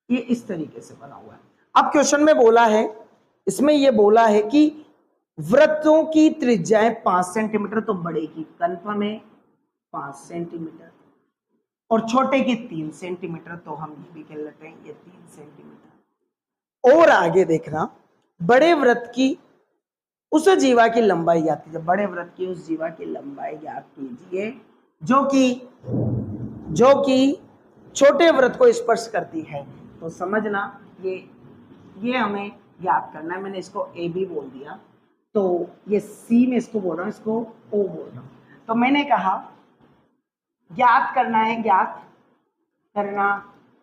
ये इस तरीके से बना हुआ है। अब क्वेश्चन में बोला है, इसमें ये बोला है कि वृत्तों की त्रिज्याएं 5 सेंटीमीटर, तो बड़े की कंफर्म है 5 सेंटीमीटर, और छोटे की 3 सेंटीमीटर, तो हम ये भी कह लेते हैं ये 3 सेंटीमीटर। और आगे देखना, बड़े वृत्त की उस जीवा की लंबाई ज्ञात कीजिए, बड़े वृत्त की उस जीवा की लंबाई ज्ञात कीजिए जो कि छोटे वृत्त को स्पर्श करती है। तो समझना, ये हमें ज्ञात करना है। मैंने इसको ए बी बोल दिया, तो ये सी में इसको बोल रहा हूं, इसको ओ बोल रहा हूं। तो मैंने कहा ज्ञात करना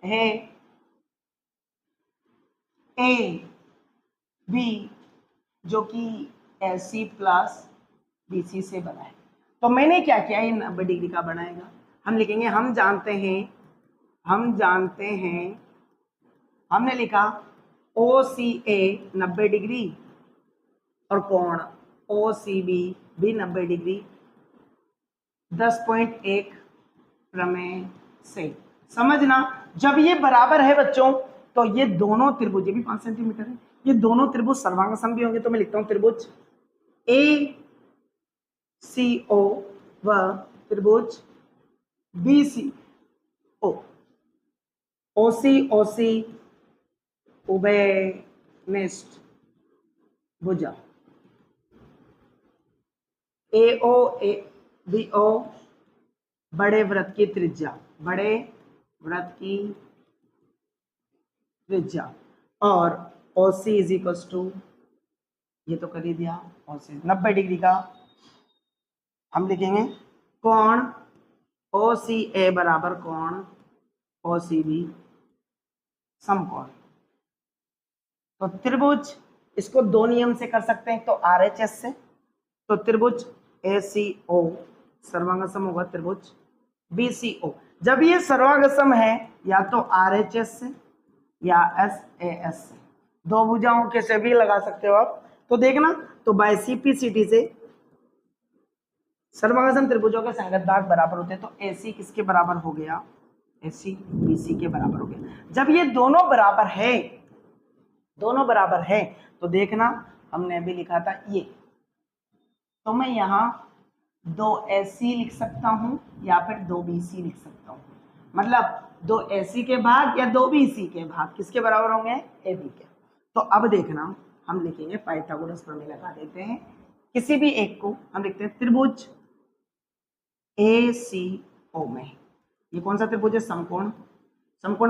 है ए बी जो कि AC प्लस BC से बना है। तो मैंने क्या किया, ये 90 डिग्री का बनाएगा। हम लिखेंगे, हम जानते हैं, हमने लिखा OCA 90 डिग्री और कोण OCB भी 90 डिग्री, 10.1 प्रमेय से। समझना, जब ये बराबर है बच्चों, तो ये दोनों त्रिभुज, ये भी 5 सेंटीमीटर है, ये दोनों त्रिभुज सर्वांग भी होंगे। तो मैं लिखता हूं त्रिभुज ACO व त्रिभुज BCO, OC उभयनिष्ठ भुजा, AO BO बड़े वृत्त की त्रिज्या, और OC इज इक्वल टू, ये तो कर ही दिया, OC 90 डिग्री का हम लिखेंगे कोण OCA बराबर कोण OCB समकोण। तो त्रिभुज, इसको दो नियम से कर सकते हैं, तो RHS से। तो त्रिभुज ACO सर्वांगसम होगा त्रिभुज BCO। जब ये सर्वांगसम है, या तो RHS से या SAS से, दो भुजाओं के से भी लगा सकते हो आप। तो देखना, तो बाय CPCT से सर्वांगसम त्रिभुजों के संगत भाग बराबर होते हैं। तो AC किसके बराबर हो गया, AC BC के बराबर हो गया। जब ये दोनों बराबर है, तो देखना, हमने अभी लिखा था ये, तो मैं यहाँ 2AC लिख सकता हूं या फिर 2BC लिख सकता हूं। मतलब 2AC के भाग या 2BC के भाग किसके बराबर होंगे, AB के। तो अब देखना, हम लिखेंगे पाइथागोरस प्रमेय लगा देते हैं, किसी भी एक को हम लिखते हैं त्रिभुज ACO में। ये कौन सा त्रिभुज है, समकोण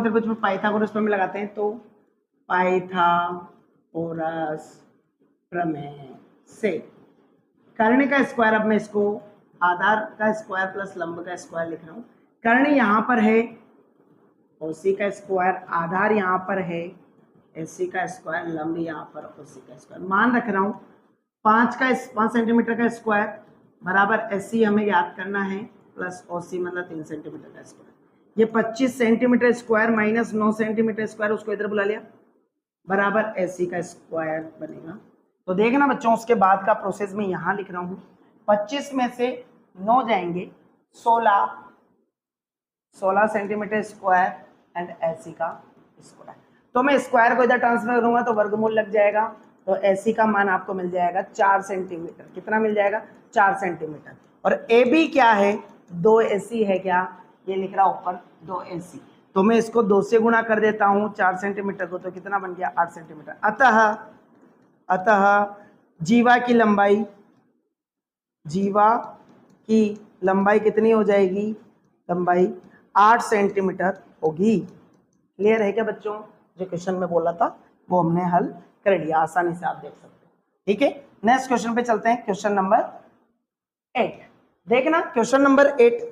त्रिभुज में पाइथागोरस प्रमेय लगाते हैं। तो पाइथागोरस प्रमेय से कर्ण का स्क्वायर, अब मैं इसको आधार का स्क्वायर प्लस लंब का स्क्वायर लिख रहा हूं। कर्ण यहाँ पर है OC का स्क्वायर, आधार यहाँ पर है AC का स्क्वायर, लंब यहाँ पर OC का स्क्वायर। मान रख रहा हूँ 5 सेंटीमीटर का स्क्वायर बराबर AC हमें याद करना है, प्लस OC मतलब 3 सेंटीमीटर का स्क्वायर। ये 25 centimetre square minus 9 centimetre square, उसको इधर बुला लिया, बराबर AC का स्क्वायर बनेगा। तो देखना बच्चों, उसके बाद का प्रोसेस में यहां लिख रहा हूं, 25 में से 9 जाएंगे, 16 सेंटीमीटर स्क्वायर एंड AC का स्क्वायर। तो मैं स्क्वायर को इधर ट्रांसफर करूंगा तो वर्गमूल लग जाएगा। तो AC का मान आपको मिल जाएगा 4 सेंटीमीटर। कितना मिल जाएगा, 4 सेंटीमीटर। और AB क्या है, 2AC है क्या, ये लिख रहा ऊपर 2AC। तो मैं इसको 2 से गुणा कर देता हूं 4 सेंटीमीटर को, तो कितना बन गया, 8 सेंटीमीटर। अतः जीवा की लंबाई कितनी हो जाएगी, लंबाई 8 सेंटीमीटर होगी। क्लियर है क्या बच्चों? जो क्वेश्चन में बोला था वो हमने हल कर लिया, आसानी से आप देख सकते हैं। ठीक है, नेक्स्ट क्वेश्चन पे चलते हैं, क्वेश्चन नंबर 8। देखना, क्वेश्चन नंबर 8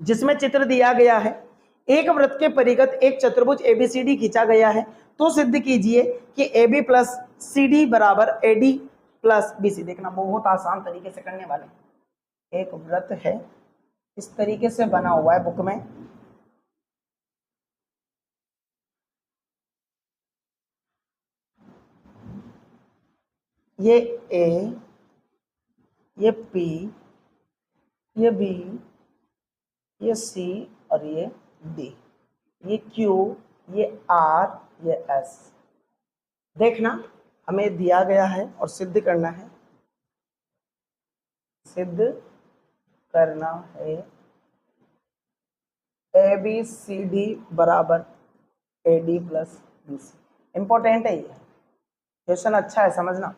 जिसमें चित्र दिया गया है, एक वृत्त के परिगत एक चतुर्भुज ABCD खींचा गया है, तो सिद्ध कीजिए कि AB प्लस CD बराबर AD प्लस BC। देखना, बहुत आसान तरीके से करने वाले, एक वृत्त है, इस तरीके से बना हुआ है बुक में। ये ए, ये पी, ये बी, ये सी और ये डी, ये क्यू, ये आर, ये एस। देखना हमें दिया गया है और सिद्ध करना है, सिद्ध करना है ए बी सी डी बराबर A D plus B C. Important है ये क्वेश्चन, अच्छा है समझना।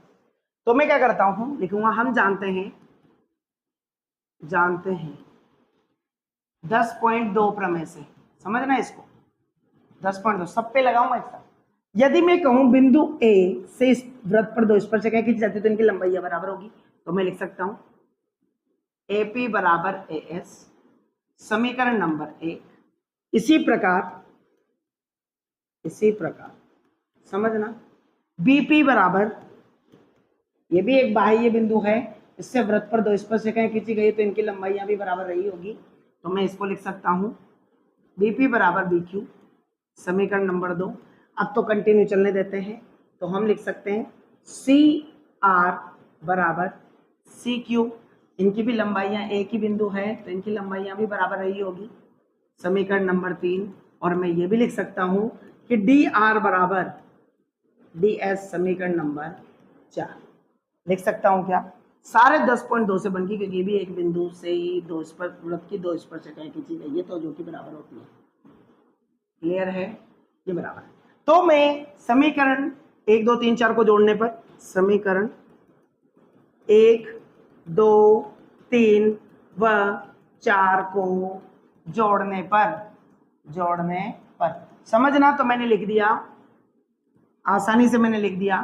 तो मैं क्या करता हूं, लिखूंगा हम जानते हैं 10.2 प्रमेय से, समझना इसको 10.2 सब पे लगाऊंगा एक साथ। यदि मैं कहूं बिंदु ए से इस वृत्त पर दो स्पर्शरेखाएं खींची जाती तो इनकी लंबाई बराबर होगी, तो मैं लिख सकता हूं AP बराबर AS, समीकरण नंबर 1। इसी प्रकार समझना BP बराबर, ये भी एक बाह्य बिंदु है, इससे वृत्त पर दो स्पर्शरेखाएं खींची गई तो इनकी लंबाइयां भी बराबर रही होगी, तो मैं इसको लिख सकता हूं BP बराबर BQ, समीकरण नंबर 2। अब तो कंटिन्यू चलने देते हैं, तो हम लिख सकते हैं CR बराबर CQ, इनकी भी लंबाइयां एक ही बिंदु है तो इनकी लंबाइयां भी बराबर रही होगी, समीकरण नंबर 3। और मैं ये भी लिख सकता हूं कि DR बराबर DS, समीकरण नंबर 4। लिख सकता हूं क्या, सारे 10.2 से बनकी, क्योंकि ये भी एक बिंदु से ही वृत्त की दो स्पर्शरेखाएं खींची गई है तो जो कि बराबर होती है। क्लियर है, ये बराबर है। तो मैं समीकरण 1 2 3 4 को जोड़ने पर, समीकरण 1 2 3 व 4 को जोड़ने पर समझना, तो मैंने लिख दिया, आसानी से मैंने लिख दिया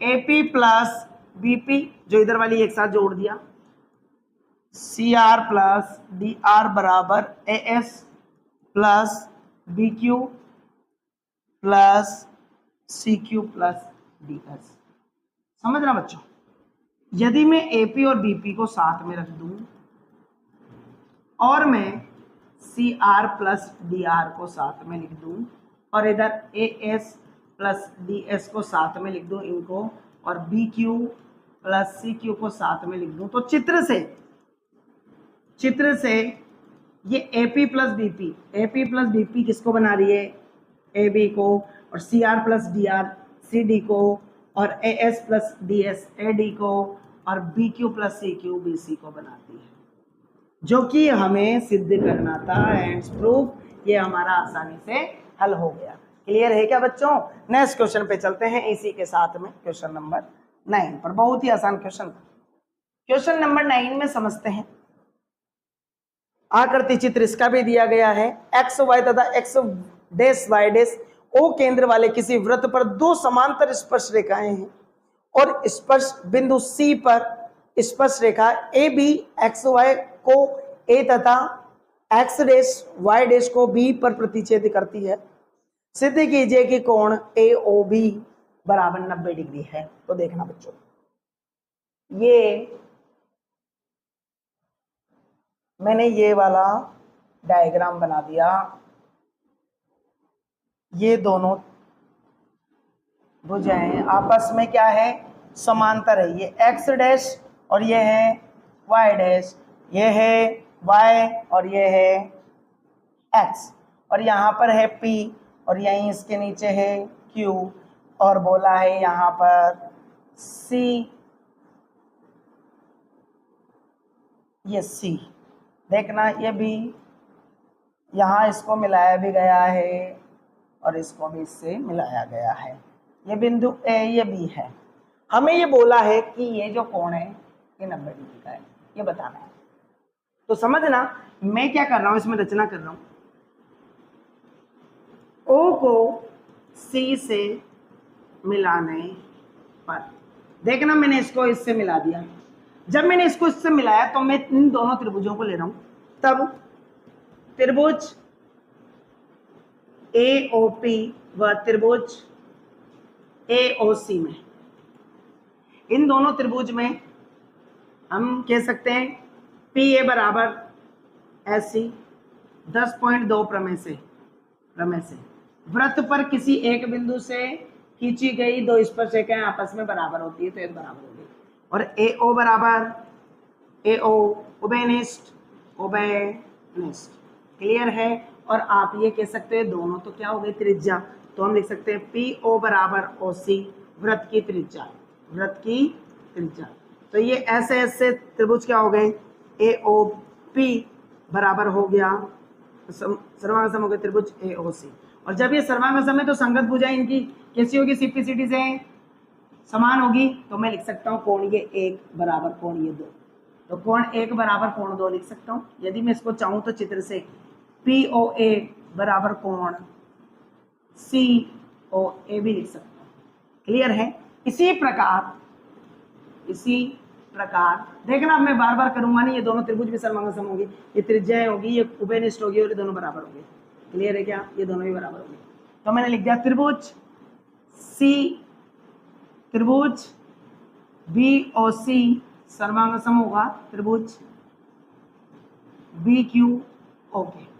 AP प्लस BP, जो इधर वाली एक साथ जोड़ दिया, CR प्लस DR बराबर AS plus BQ plus CQ plus DS। समझना बच्चों, यदि मैं AP और BP को साथ में रख दूं और मैं CR प्लस DR को साथ में लिख दूं और इधर AS प्लस DS को साथ में लिख दूं इनको, और BQ प्लस CQ को साथ में लिख दूं, तो चित्र से ये AP प्लस BP किसको बना रही है, AB को, और CR प्लस DR CD को, और AS प्लस DS AD को, और BQ प्लस CQ BC को बनाती है, जो कि हमें सिद्ध करना था। एंड प्रूफ ये हमारा आसानी से हल हो गया। क्लियर है क्या बच्चों? नेक्स्ट क्वेश्चन पे चलते हैं इसी के साथ में, क्वेश्चन नंबर 9 पर। बहुत ही आसान क्वेश्चन था। क्वेश्चन नंबर 9 में समझते हैं, आकृति चित्र इसका भी दिया गया है। एक्स वाई तथा X dash Y dash O केंद्र वाले किसी वृत्त पर दो समांतर स्पर्श रेखाएं हैं और स्पर्श बिंदु सी पर स्पर्श रेखा ए बी एक्स वाई को ए तथा एक्स डैश वाई डैश को बी पर प्रतिच्छेद करती है। सिद्ध कीजिए कि कोण ए ओ बी बराबर 90 डिग्री है। तो देखना बच्चों, ये मैंने ये वाला डायग्राम बना दिया, ये दोनों भुजाएं आपस में क्या है, समांतर है। ये एक्स डैश और ये है वाई डैश, ये है वाई और ये है एक्स, और यहाँ पर है पी और यहीं इसके नीचे है क्यू, और बोला है यहाँ पर सी, ये सी। देखना ये भी यहाँ इसको मिलाया भी गया है और इसको भी इससे मिलाया गया है। ये बिंदु ए ये बी है। हमें ये बोला है कि ये जो कोण है ये 90 डिग्री का है, ये बताना है। तो समझना मैं क्या कर रहा हूं, इसमें रचना कर रहा हूं। ओ को सी से मिलाने पर, देखना मैंने इसको इससे मिला दिया। जब मैंने इसको इससे मिलाया तो मैं इन दोनों त्रिभुजों को ले रहा हूं, तब त्रिभुज AOP व त्रिभुज AOC में, इन दोनों त्रिभुज में हम कह सकते हैं पी ए बराबर ऐसी 10.2 प्रमेय से वृत्त पर किसी एक बिंदु से खींची गई दो स्पर्शरेखाएं आपस में बराबर होती है तो एक बराबर होगी। और ए ओ बराबर ए ओ उभयनिष्ठ क्लियर है। और आप ये कह सकते हैं दोनों तो क्या हो गई त्रिज्या, तो हम लिख सकते हैं पी ओ बराबर ओ सी वृत्त की त्रिज्या तो ये ऐसे ऐसे त्रिभुज क्या हो गए ए ओ पी बराबर हो गया सर्वांग हो गए त्रिभुज ए ओ सी। और जब ये सर्वांग है तो संगत भुजाएं इनकी कैसी होगी, सीपीसीटी से समान होगी। तो मैं लिख सकता हूँ कोण ये 1 बराबर कोण ये 2, तो कोण 1 बराबर कोण 2 लिख सकता हूँ। यदि मैं इसको चाहूँ तो चित्र से पी ओ ए बराबर कोण सी ओ ए भी लिख सकता हूँ। क्लियर है। इसी प्रकार देखना, अब मैं बार बार करूंगा नहीं, ये दोनों त्रिभुज भी सर्वांग होगी, ये त्रिज्याएं होगी, ये उभयनिष्ठ होगी और ये दोनों बराबर होंगे। क्लियर है क्या, ये दोनों भी बराबर होंगे। तो मैंने लिख दिया त्रिभुज बी ओ सी सर्वांग सम होगा त्रिभुज बी क्यू ओ के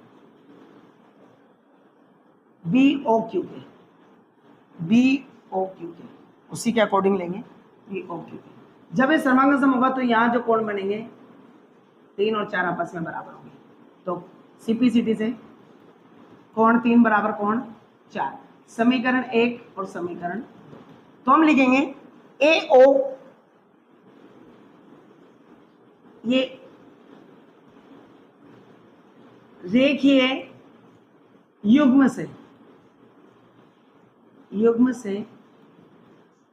उसी के अकॉर्डिंग लेंगे बी ओ क्यू के। जब ये सर्वांग सम होगा तो यहाँ जो कोण बनेंगे 3 और 4 आपस में बराबर होंगे। तो सीपीसीटी से कोण 3 बराबर कोण 4, समीकरण 1 और समीकरण 2। तो हम लिखेंगे ए ओ ये रेखीय युग्म से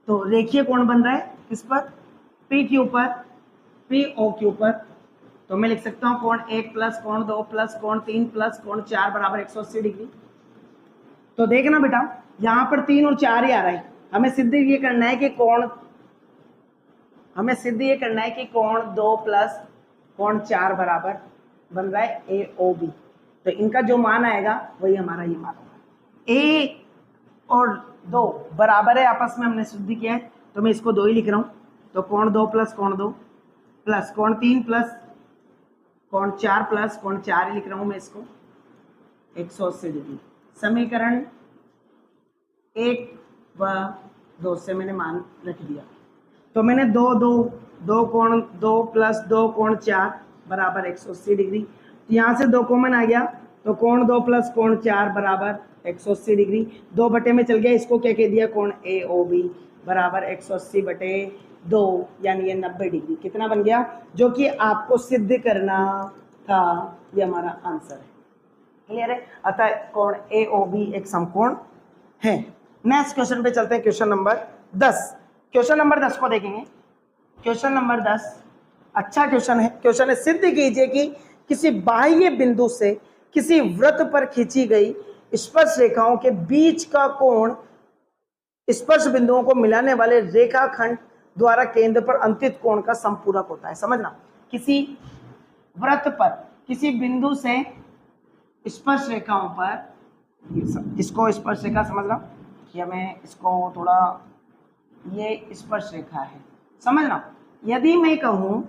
तो रेखीय कोण बन रहा है किस पर, पी के ऊपर, पी ओ के ऊपर। तो मैं लिख सकता हूं कोण 1 प्लस कोण 2 प्लस कोण 3 प्लस कोण 4 बराबर 180 डिग्री। तो देखना बेटा यहां पर 3 और 4 ही आ रहा है, हमें सिद्ध ये करना है कि कोण 2 प्लस कोण 4 बराबर बन रहा है ए ओ बी। तो इनका जो मान आएगा वही हमारा ये मान होगा। ए और 2 बराबर है आपस में, हमने सिद्ध किया है तो मैं इसको 2 ही लिख रहा हूं। तो कोण 2 प्लस कोण 2 प्लस कोण 3 प्लस कोण 4 प्लस कोण 4 ही लिख रहा हूं मैं इसको 180 डिग्री। समीकरण 1 व 2 से मैंने मान रख दिया। तो मैंने 2 कोण 2 प्लस 2 कोण 4 बराबर 180 डिग्री। तो यहाँ से 2 कॉमन आ गया तो कोण 2 प्लस कोण 4 बराबर 180 डिग्री। 2 बटे में चल गया, इसको क्या कह दिया कोण ए ओ बी बराबर 180 बटे 2 यानी ये 90 डिग्री। कितना बन गया, जो कि आपको सिद्ध करना था, ये हमारा आंसर है। क्लियर है। अतः कोण ए ओ बी एक समकोण है। नेक्स्ट क्वेश्चन पे चलते हैं, क्वेश्चन नंबर 10। क्वेश्चन नंबर 10 को देखेंगे। क्वेश्चन नंबर 10 अच्छा क्वेश्चन है। क्वेश्चन है सिद्ध कीजिए कि किसी बाह्य बिंदु से किसी वृत्त पर खींची गई स्पर्श रेखाओं के बीच का कोण स्पर्श बिंदुओं को मिलाने वाले रेखाखंड द्वारा केंद्र पर अंतित कोण का समपूरक होता है। समझना, किसी वृत्त पर किसी बिंदु से स्पर्श रेखाओं पर, इसको स्पर्श रेखा समझना, या मैं इसको थोड़ा, ये स्पर्श रेखा है समझना। यदि मैं कहूं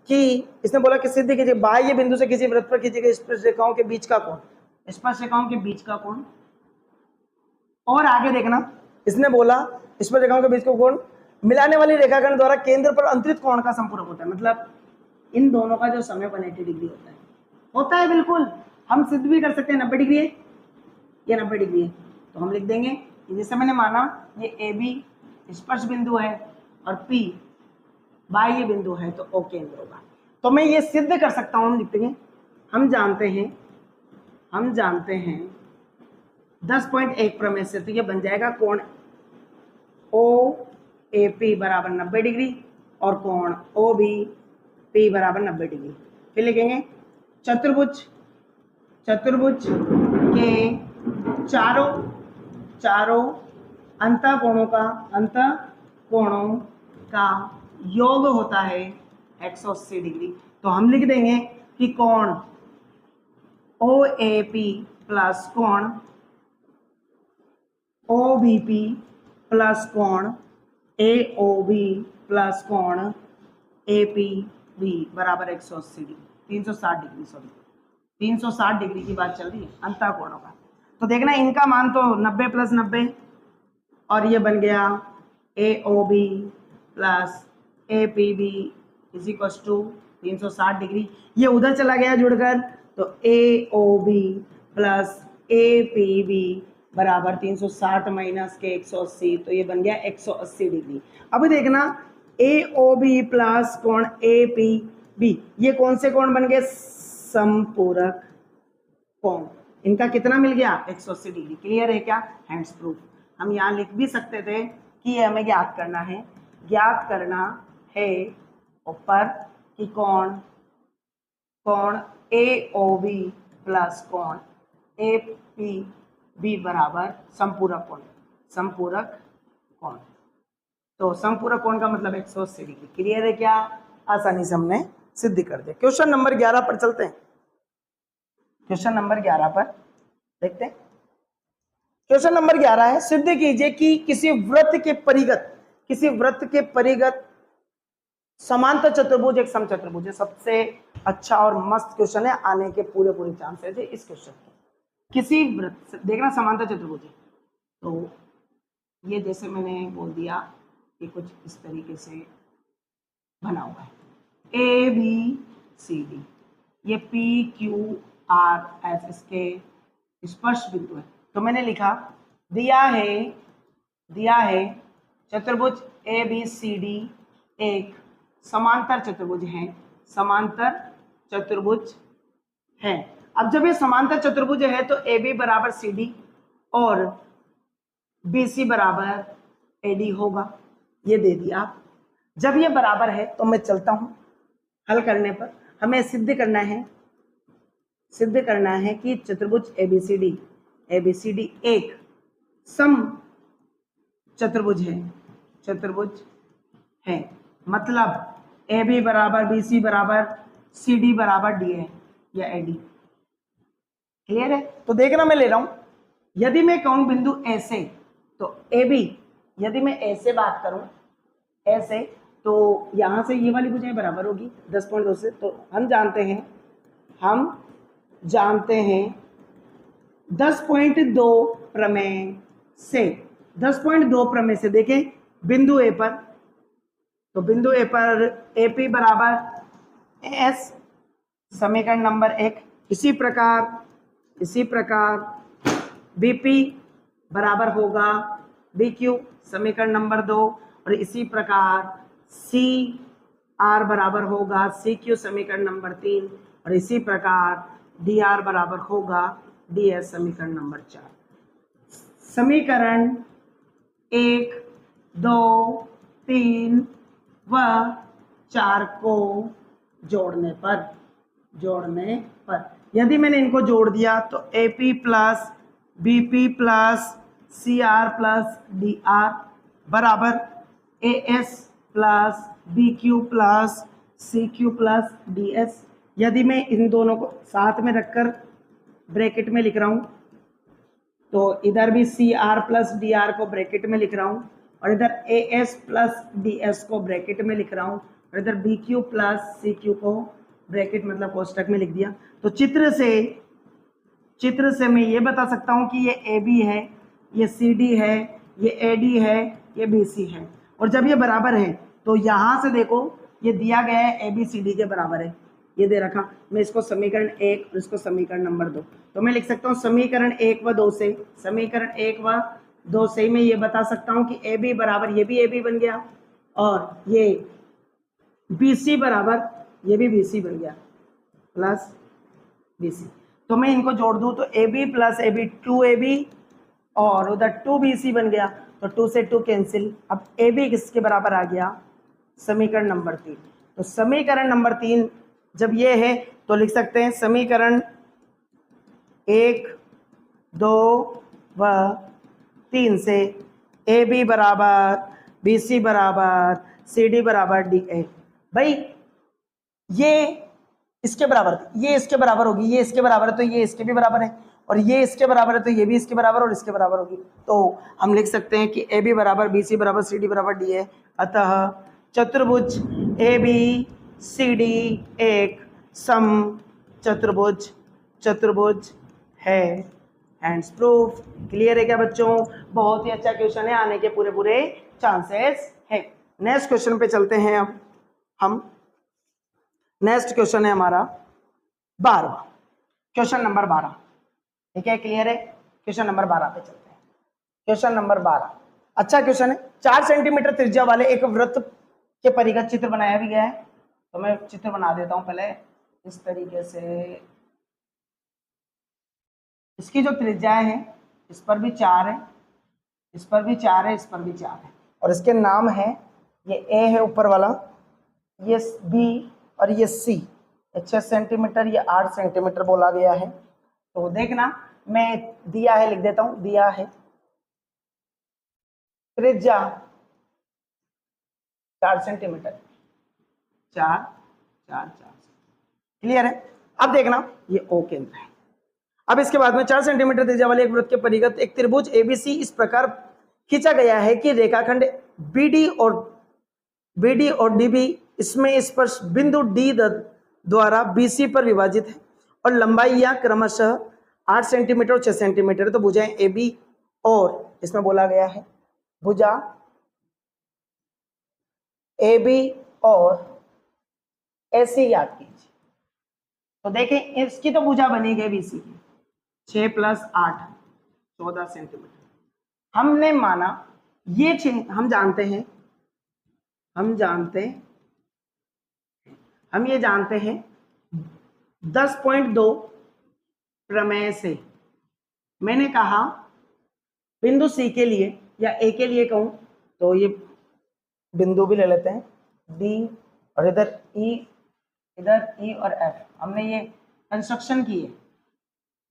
कि इसने बोला कि सिद्ध कीजिए बाह्य बिंदु से किसी वृत्त पर खींची गई स्पर्श रेखाओं के बीच का कोण, स्पर्श रेखाओं के बीच का कोण, और आगे देखना इसने बोला स्पर्श रेखाओं के बीच का कोण मिलाने वाली रेखाखंड द्वारा केंद्र पर अंतरित कोण का संपूरक होता है। मतलब इन दोनों का जो समय 180 डिग्री होता है बिल्कुल। हम सिद्ध भी कर सकते हैं 90 डिग्री है, ये 90 डिग्री है, तो हम लिख देंगे जैसे मैंने माना ये ए बी स्पर्श बिंदु है और पी बाह्य बिंदु है तो ओ केंद्र होगा। तो मैं ये सिद्ध कर सकता हूं, हम लिखेंगे हम जानते हैं 10.1 प्रमेय से, तो ये बन जाएगा कोण ओ ए पी बराबर 90 डिग्री और कोण ओ बी पी बराबर 90 डिग्री। फिर लिखेंगे चतुर्भुज के चारों अंत कोणों का योग होता है 180 डिग्री। तो हम लिख देंगे कि कोण ओ ए पी प्लस कोण ओ बी पी प्लस कोण ए ओ बी प्लस कोण ए पी बी बराबर 180 डिग्री। 360 डिग्री, सॉरी 360 डिग्री की बात चल रही है अंतःकोणों का। तो देखना इनका मान तो 90 + 90 और ये बन गया AOB plus APB is equal to 360 degree. ये उधर चला गया जुड़कर, तो AOB प्लस APB बराबर 360 माइनस के 180, तो ये बन गया 180 डिग्री। अब देखना AOB प्लस कोण APB, ये कौन से कोण बन गए? समपूरक कोण। इनका कितना मिल गया? 180 डिग्री। क्लियर है क्या? Hands proof. हम यहाँ लिख भी सकते थे कि ये हमें ज्ञात करना है ऊपर कि कोण AOB प्लस कोण APB बराबर समपूरक कोण। तो समपूरक कोण का मतलब 180 डिग्री। क्लियर है क्या? आसानी से हमने सिद्ध कर दिया। क्वेश्चन नंबर 11 पर चलते हैं। क्वेश्चन नंबर 11 पर देखते हैं। क्वेश्चन नंबर 11 है, सिद्ध कीजिए कि किसी वृत्त के परिगत समांतर चतुर्भुज एक समचतुर्भुज है। सबसे अच्छा और मस्त क्वेश्चन है, आने के पूरे चांसेस है इस क्वेश्चन के। किसी वृत्त, देखना समांतर चतुर्भुज है, तो ये जैसे मैंने बोल दिया कि कुछ इस तरीके से बना हुआ है ABCD, ये PQRS इसके स्पर्श बिंदु है। तो मैंने लिखा दिया है चतुर्भुज ABCD एक समांतर चतुर्भुज है। अब जब ये समांतर चतुर्भुज है तो AB बराबर CD और BC बराबर AD होगा, ये दे दिया। जब ये बराबर है तो मैं चलता हूं हल करने पर। हमें सिद्ध करना है कि चतुर्भुज ABCD एक सम चतुर्भुज है। मतलब AB बराबर BC बराबर CD बराबर DA या AD। क्लियर है? तो देखना मैं ले रहा हूं, यदि मैं कहूं बिंदु A से, तो AB, यदि मैं A से बात करूं ऐसे, तो यहां से ये वाली भुजाएं बराबर होगी 10.2 से। तो हम जानते हैं 10.2 प्रमेय से देखें बिंदु A पर, तो बिंदु A पर AP बराबर AS, समीकरण नंबर 1। इसी प्रकार BP बराबर होगा BQ, समीकरण नंबर 2। और इसी प्रकार CR बराबर होगा CQ, समीकरण नंबर 3। और इसी प्रकार DR बराबर होगा DS, समीकरण नंबर 4। समीकरण 1, 2, 3 व 4 को जोड़ने पर यदि मैंने इनको जोड़ दिया तो AP plus BP plus CR plus DR बराबर AS plus BQ plus CQ plus DS। यदि मैं इन दोनों को साथ में रखकर ब्रैकेट में लिख रहा हूं, तो इधर भी CR प्लस DR को ब्रैकेट में लिख रहा हूं, और इधर AS प्लस DS को ब्रैकेट में लिख रहा हूं, और इधर BQ प्लस CQ को ब्रैकेट मतलब कोष्टक में लिख दिया। तो चित्र से मैं ये बता सकता हूं कि ये AB है, ये CD है, ये AD है, ये BC है। और जब ये बराबर है तो यहां से देखो ये दिया गया है ABCD के बराबर है, ये दे रखा। मैं इसको समीकरण 1 और इसको समीकरण नंबर 2, तो मैं लिख सकता हूँ समीकरण 1 व 2 से मैं ये बता सकता हूँ कि AB बराबर, ये भी AB बन गया, और ये BC बराबर, ये भी BC बन गया प्लस BC। तो मैं इनको जोड़ दूं तो AB प्लस AB 2AB और उधर 2BC बन गया, तो 2 से 2 कैंसिल। अब AB किसके बराबर आ गया? समीकरण नंबर 3। तो समीकरण नंबर 3 जब ये है तो लिख सकते हैं समीकरण 1, 2 व 3 से AB बराबर BC बराबर CD बराबर DA। भाई ये इसके बराबर, ये इसके बराबर होगी, ये इसके बराबर है तो ये इसके भी बराबर है, और ये इसके बराबर है तो ये भी इसके बराबर और इसके बराबर होगी। तो हम लिख सकते हैं कि AB बराबर BC बराबर CD बराबर DA। अतः चतुर्भुज ABCD एक सम चतुर्भुज, चतुर्भुज है हैंड्स प्रूफ। क्लियर है क्या बच्चों? बहुत ही अच्छा क्वेश्चन है, आने के पूरे पूरे चांसेस है। नेक्स्ट क्वेश्चन पे चलते हैं अब हम। नेक्स्ट क्वेश्चन है हमारा 12वां, क्वेश्चन नंबर 12। ठीक है, क्लियर है? क्वेश्चन नंबर 12 पे चलते हैं। क्वेश्चन नंबर 12 अच्छा क्वेश्चन है। 4 सेंटीमीटर त्रिज्या वाले एक वृत्त के परिघ चित्र बनाया भी गया है। तो मैं चित्र बना देता हूं पहले इस तरीके से। इसकी जो त्रिज्याएं हैं, इस पर भी 4 है, इस पर भी 4 है, इस पर भी 4 है, और इसके नाम है, ये ए है ऊपर वाला, ये बी और ये सी। 6 सेंटीमीटर, ये 8 सेंटीमीटर बोला गया है। तो देखना, मैं दिया है लिख देता हूं, दिया है त्रिज्या 4 सेंटीमीटर, 4 4 4। क्लियर है? अब देखना, ये ओ केंद्र है। अब इसके बाद में 4 सेंटीमीटर त्रिज्या वाले एक वृत्त के परिगत एक त्रिभुज एबीसी इस प्रकार खींचा गया है कि रेखाखंड बीडी और डीबी इसमें स्पर्श बिंदु डी द्वारा बीसी पर विभाजित है और लंबाई या क्रमशः 8 सेंटीमीटर और 6 सेंटीमीटर। तो भुजाएं ए बी और इसमें बोला गया है भुजा ए बी और ऐसी याद कीजिए। तो देखें, इसकी तो भुजा बनी गई बीसी की 6 + 8 14 सेंटीमीटर। हमने माना ये 6, हम ये जानते हैं 10.2 प्रमेय से। मैंने कहा बिंदु सी के लिए या ए के लिए कहूं तो ये बिंदु भी ले लेते हैं डी, और इधर ई और एफ। हमने ये कंस्ट्रक्शन की है,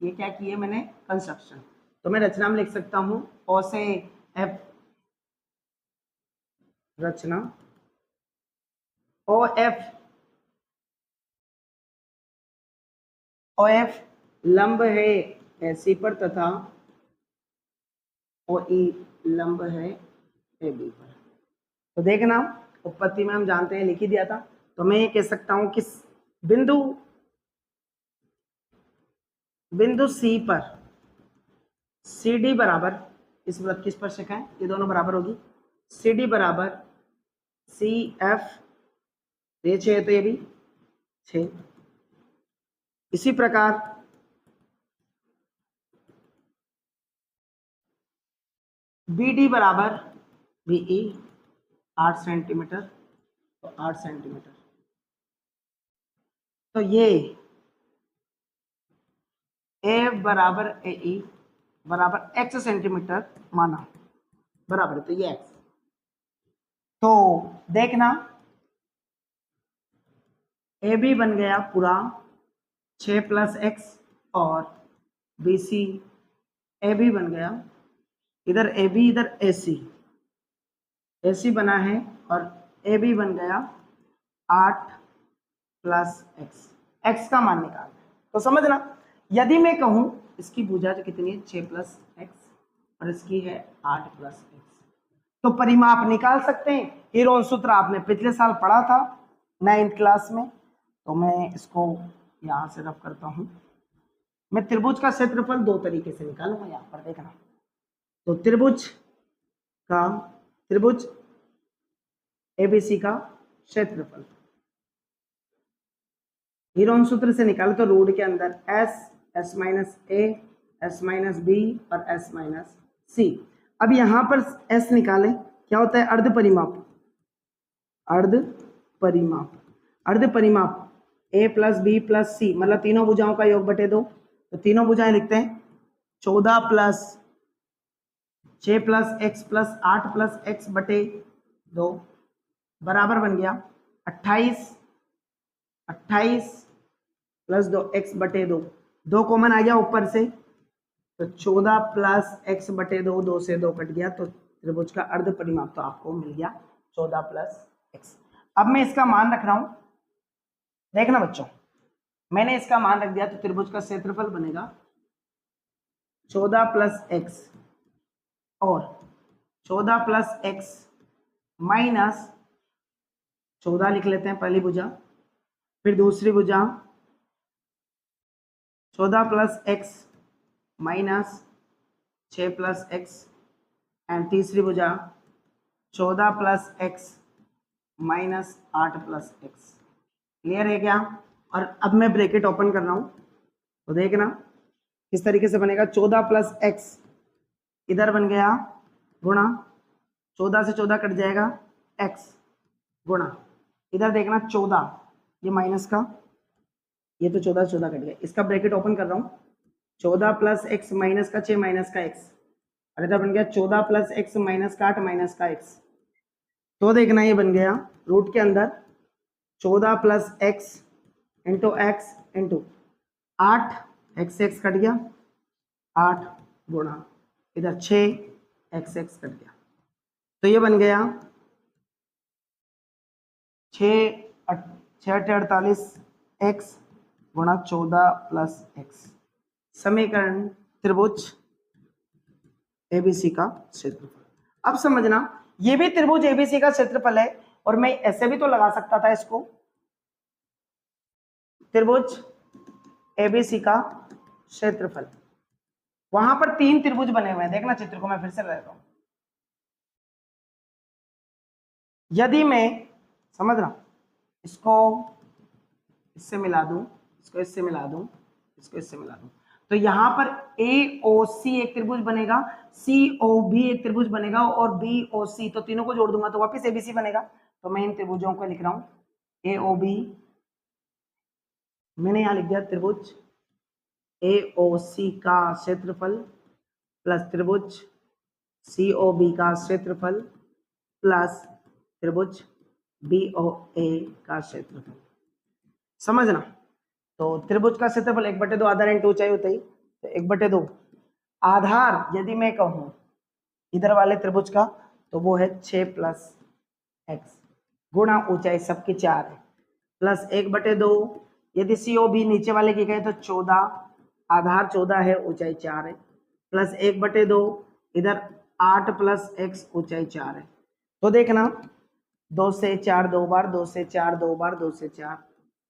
ये क्या की है मैंने? कंस्ट्रक्शन। तो मैं रचना में लिख सकता हूं ओ से एफ, रचना ओ एफ लंब है एसी पर तथा ओ ई लंब है ए बी पर। तो देखना, उत्पत्ति में हम जानते हैं, लिख ही दिया था। तो मैं ये कह सकता हूं कि बिंदु सी पर सी डी बराबर, इस वृत्त की स्पर्शिकाएं ये दोनों बराबर होगी, सी डी बराबर सी एफ, ये 6 है तो ये भी 6। इसी प्रकार बी डी बराबर बी ई 8 सेंटीमीटर, तो 8 सेंटीमीटर। तो ये ए बराबर ए ई बराबर x सेंटीमीटर माना बराबर, तो ये x। तो देखना, ए बी बन गया पूरा 6 + x और बी सी ए बी बन गया, इधर ए बी इधर ए सी बना है, और ए बी बन गया 8 + x का मान निकाल। तो समझना, यदि मैं कहूं इसकी भुजा जो कितनी है 6 + x और इसकी है 8 + x, तो परिमाप निकाल सकते हैं। हीरोन सूत्र आपने पिछले साल पढ़ा था 9th क्लास में। तो मैं इसको यहां से रफ करता हूं। मैं त्रिभुज का क्षेत्रफल 2 तरीके से निकालूंगा, यहां पर देखना। तो त्रिभुज एबीसी का क्षेत्रफल हीरोन सूत्र से निकाले तो रूट के अंदर s - a s - b और s - c। अब यहां पर s निकालें, क्या होता है? अर्ध परिमाप a + b + c, मतलब तीनों भुजाओं का योग बटे 2। तो तीनों भुजाएं लिखते हैं 14 + 6 + x + 8 + x बटे 2 बराबर बन गया 28 + 2 x बटे 2। 2 कॉमन आ गया ऊपर से, तो 14 + x बटे 2, 2 से 2 कट गया, तो त्रिभुज का अर्ध परिमाप तो आपको मिल गया 14 + x। अब मैं इसका मान रख रहा हूं, देखना बच्चों, मैंने इसका मान रख दिया, तो त्रिभुज का क्षेत्रफल बनेगा 14 + x और 14 + x माइनस 14 लिख लेते हैं पहली भुजा, फिर दूसरी भुजा 14 plus x minus 6 plus x and तीसरी भुजा 14 plus x minus 8 plus x. Clear है क्या? और अब मैं ब्रैकेट ओपन कर रहा हूं तो देखना किस तरीके से बनेगा। 14 प्लस एक्स इधर बन गया गुणा 14 से 14 कट जाएगा एक्स गुणा इधर देखना 14 ये माइनस का ये तो 14 14 कट गया। इसका ब्रैकेट ओपन कर रहा हूं 14 प्लस एक्स माइनस का 6 माइनस का एक्स और इधर बन गया 14 प्लस एक्स माइनस का 8 माइनस का एक्स। तो देखना ये बन गया रूट के अंदर 14 plus x into x into 8 x x cut गया 8 गुणा इधर 6 एक्स एक्स कट गया। तो ये बन गया 6 48 एक्स गुणा 14 प्लस एक्स। समीकरण त्रिभुज एबीसी का क्षेत्रफल। अब समझना ये भी त्रिभुज एबीसी का क्षेत्रफल है और मैं ऐसे भी तो लगा सकता था इसको त्रिभुज एबीसी का क्षेत्रफल। वहां पर 3 त्रिभुज बने हुए हैं, देखना चित्र को मैं फिर से लगाता हूं। यदि मैं समझ रहा इसको इससे मिला दूं, इसको इससे मिला दूं, इसको इससे मिला दूं, तो यहां पर AOC एक त्रिभुज बनेगा, COB एक त्रिभुज बनेगा और BOC, तो तीनों को जोड़ दूंगा तो वापस ABC बनेगा। तो मैं इन त्रिभुजों को लिख रहा हूं AOB, मैंने यहां लिख दिया त्रिभुज AOC का क्षेत्रफल प्लस त्रिभुज COB का क्षेत्रफल प्लस त्रिभुज BOA का क्षेत्रफल। समझना तो त्रिभुज का क्षेत्रफल 1/2 आधार इंटू ऊंचाई होता ही तो 1/2 आधार यदि मैं कहूं इधर वाले त्रिभुज का तो वो है 6 प्लस एक्स गुणा ऊंचाई सबकी 4 है प्लस 1/2 यदि COB नीचे वाले की कहे तो 14 आधार 14 है ऊंचाई 4 है प्लस 1/2 इधर 8 प्लस एक्स ऊंचाई 4 है। तो देखना 2 से 4 2 बार, 2 से 4 2 बार, 2 से 4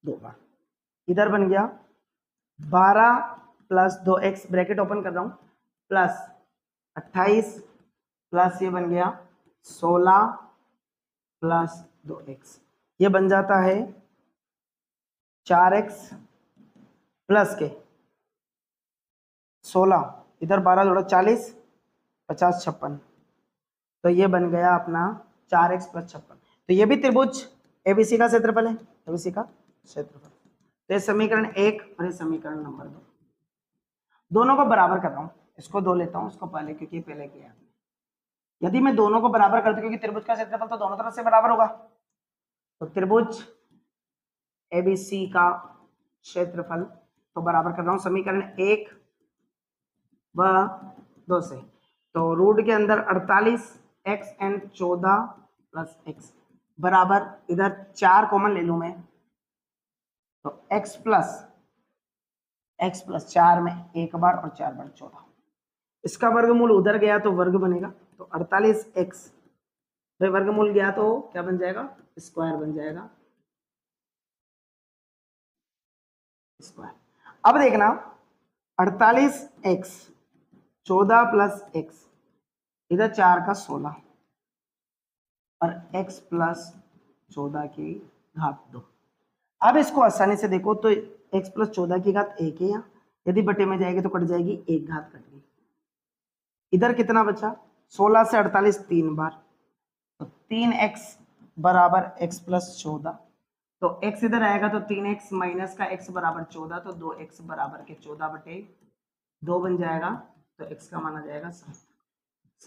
2 बार, इधर बन गया 12 प्लस 2x ब्रैकेट ओपन कर रहा हूं प्लस 28 प्लस ये बन गया 16 प्लस 2x, ये बन जाता है 4x प्लस के 16 इधर 12 जोड़ा 40 50 56, तो ये बन गया अपना 4x प्लस 56। तो ये भी त्रिभुज एबीसी का क्षेत्रफल है, एबीसी का क्षेत्रफल। तो ये समीकरण 1 और ये समीकरण नंबर 2 दोनों को बराबर कर रहा हूं, इसको 2 लेता हूं इसको पहले क्योंकि पहले किया। यदि मैं दोनों को बराबर कर दूं क्योंकि त्रिभुज का क्षेत्रफल तो दोनों तरफ से बराबर होगा, तो त्रिभुज एबीसी का क्षेत्रफल तो बराबर कर रहा हूं समीकरण 1 व 2 से। तो रूट के अंदर 48 एक्स एंड 14 प्लस एक्स बराबर इधर 4 कॉमन ले लूं मैं तो x प्लस 4 में 1 बार और 4 बार 14, इसका वर्गमूल उधर गया तो वर्ग बनेगा तो 48x भाई वर्गमूल गया तो क्या बन जाएगा स्क्वायर बन जाएगा स्क्वायर। अब देखना 48x 14 प्लस x इधर 4 का 16 और x प्लस 14 की घात 2। अब इसको आसानी से देखो तो x प्लस 14 की घात 1 है, यहाँ यदि बटे में जाएगी तो कट जाएगी 1 घात कट गई। इधर कितना बचा 16 से 48 3 बार तो 3x बराबर x प्लस 14, तो x इधर आएगा तो 3x माइनस का x बराबर 14 तो 2x बराबर के 14/2 बन जाएगा तो x का मान आ जाएगा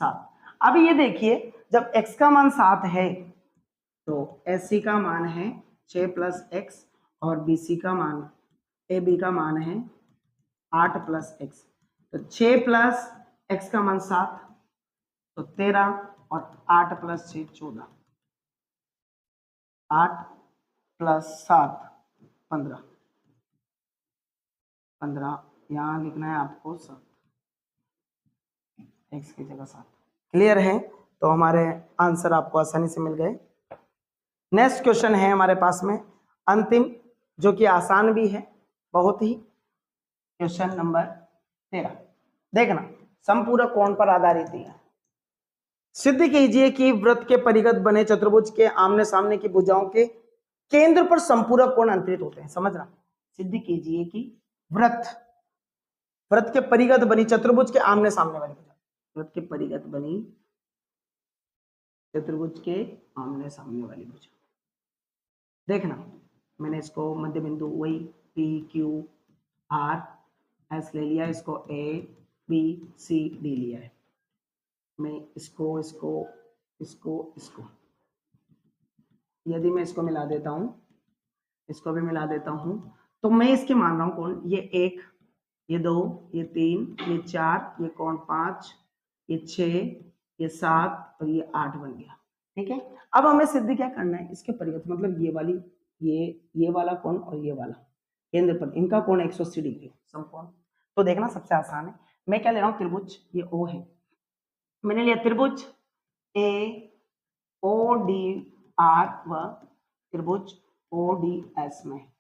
7। अब ये देखिए जब x का मान 7 है तो SC का मान है 6 प्लस एक्स और BC का मान AB का मान है 8 प्लस एक्स, तो 6 प्लस एक्स का मान 7 तो 13 और 8 प्लस 6 14, 8 प्लस 7 15, 15 यहाँ लिखना है आपको 7 एक्स की जगह 7। क्लियर है? तो हमारे आंसर आपको आसानी से मिल गए। नेक्स्ट क्वेश्चन है हमारे पास में अंतिम जो कि आसान भी है बहुत ही, क्वेश्चन नंबर 13 देखना, समपूरक कोण पर आधारित है। सिद्ध कीजिए कि वृत्त के परिगत बने चतुर्भुज के आमने सामने की भुजाओं के केंद्र पर संपूरक कोण अंतरित होते हैं। समझना, सिद्ध कीजिए कि वृत्त के परिगत बनी चतुर्भुज के आमने सामने वाली भुजा, वृत्त के परिगत बनी चतुर्भुज के आमने सामने वाली भुजा। देखना, मैंने इसको मध्य बिंदु वही पी क्यू आर एस ले लिया, इसको ए बी सी डी लिया है। मैं इसको इसको इसको इसको यदि मैं इसको मिला देता हूं, इसको भी मिला देता हूं, तो मैं इसके मान रहा हूं कौन, ये 1, ये 2, ये 3, ये 4, ये कौन 5, ये 6, ये 7 और ये 8 बन गया। ठीक है, अब हमें सिद्ध क्या करना है, इसके परिगत मतलब ये वाली ये वाला कोण और ये वाला केंद्र पर इनका कोण 180 डिग्री समकोण। तो देखना सबसे आसान है, मैं क्या ले रहा हूं, त्रिभुज ये O है, मैंने लिया त्रिभुज ए ओ डी आर व त्रिभुज ओ डी एस में,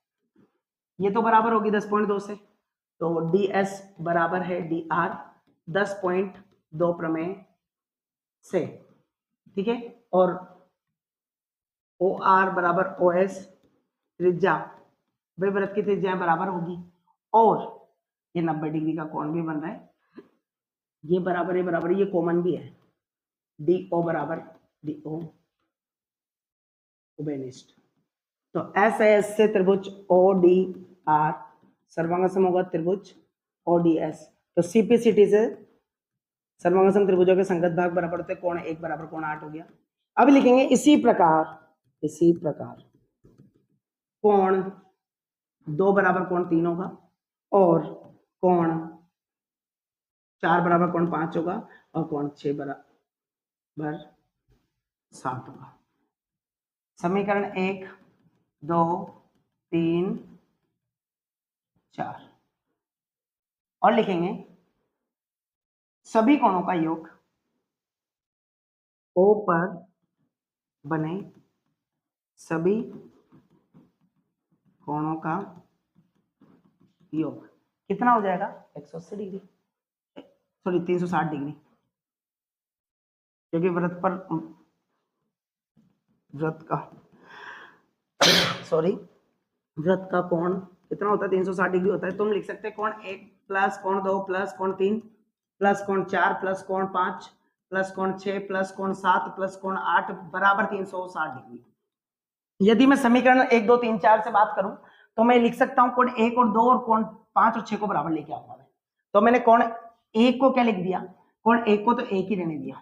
ये तो बराबर होगी 10.2 से, तो डी एस बराबर है डी आर 10.2 प्रमेय से। ठीक है, और ओ आर बराबर ओ एस त्रिज्या, वे वृत्त की त्रिज्या बराबर होगी, और ये 90 डिग्री का कोण भी बन रहा है, ये बराबर है बराबर, ये कॉमन भी है, डी ओ बराबर डी ओ उभयनिष्ठ। तो एस एस से त्रिभुज ओ डी आर सर्वांगसम होगा त्रिभुज ओ डी एस, तो सीपीसीटी से सर्वांगसम त्रिभुजों के संगत भाग बराबर होते कोण 1 बराबर कोण 8 हो गया। अब लिखेंगे इसी प्रकार कोण 2 बराबर कोण 3 होगा, और कोण 4 बराबर कोण 5 होगा, और कोण 6 बराबर 7 होगा। समीकरण 1 2 3 4 और लिखेंगे सभी कोणों का योग O पर बने सभी कोणों का योग कितना हो जाएगा, 180 डिग्री, सॉरी 360 डिग्री, क्योंकि वृत्त का कोण कितना होता है, 360 डिग्री होता है। तुम लिख सकते हैं कोण 1 प्लस कोण 2 प्लस कोण 3 प्लस कोण 4 प्लस कोण 5 प्लस कोण 6 प्लस कोण 7 प्लस कोण 8 बराबर 360 डिग्री। यदि मैं समीकरण 1 2 3 4 से बात करूं तो मैं लिख सकता हूं कोण 1 और 2 और कोण 5 और 6 को बराबर लेके आऊंगा मैं। तो मैंने कोण 1 को क्या लिख दिया, कोण 1 को तो 1 ही रहने दिया,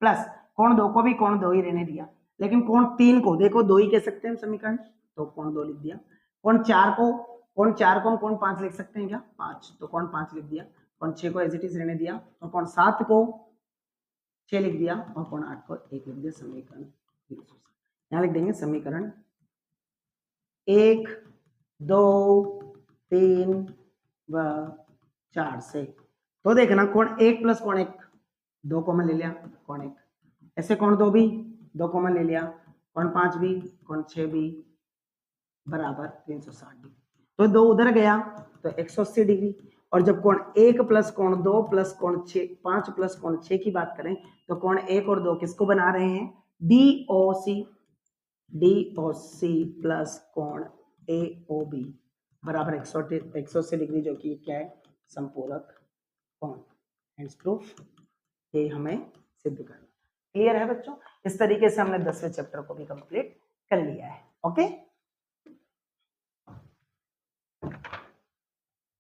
प्लस कोण 2 को भी कोण 2 ही रहने दिया, लेकिन कोण 3 को देखो 2 ही कह सकते हैं समीकरण, तो कोण 2 लिख दिया। कोण 4 को हम कोण 5 लिख सकते हैं क्या, 5, तो कोण 5 लिख दिया। कोण 6 को एज इट इज रहने दिया, और कोण 7 को 6 लिख दिया, और कोण 8 को 1 लिख दिया। समीकरण यहां लिख देंगे समीकरण 1 2 3 व 4 से। तो देखना कोण 1 प्लस कोण 1 2 कॉमन ले लिया, कोण 1, ऐसे कोण 2 भी 2 कॉमन ले लिया, कोण 5 भी कोण 6 भी बराबर 360 डिग्री। तो 2 उधर गया तो 180 डिग्री, और जब कोण 1 प्लस कोण 2 प्लस कोण 6 5 प्लस कोण 6 की बात करें तो कोण 1 और 2 किसको बना रहे हैं, DOC प्लस कोण AOB बराबर 180 डिग्री, जो कि क्या है, संपूरक कोण। हेंस प्रूफ, ये हमें सिद्ध करना। क्लियर है बच्चों, इस तरीके से हमने 10वें चैप्टर को भी कंप्लीट कर लिया है। ओके।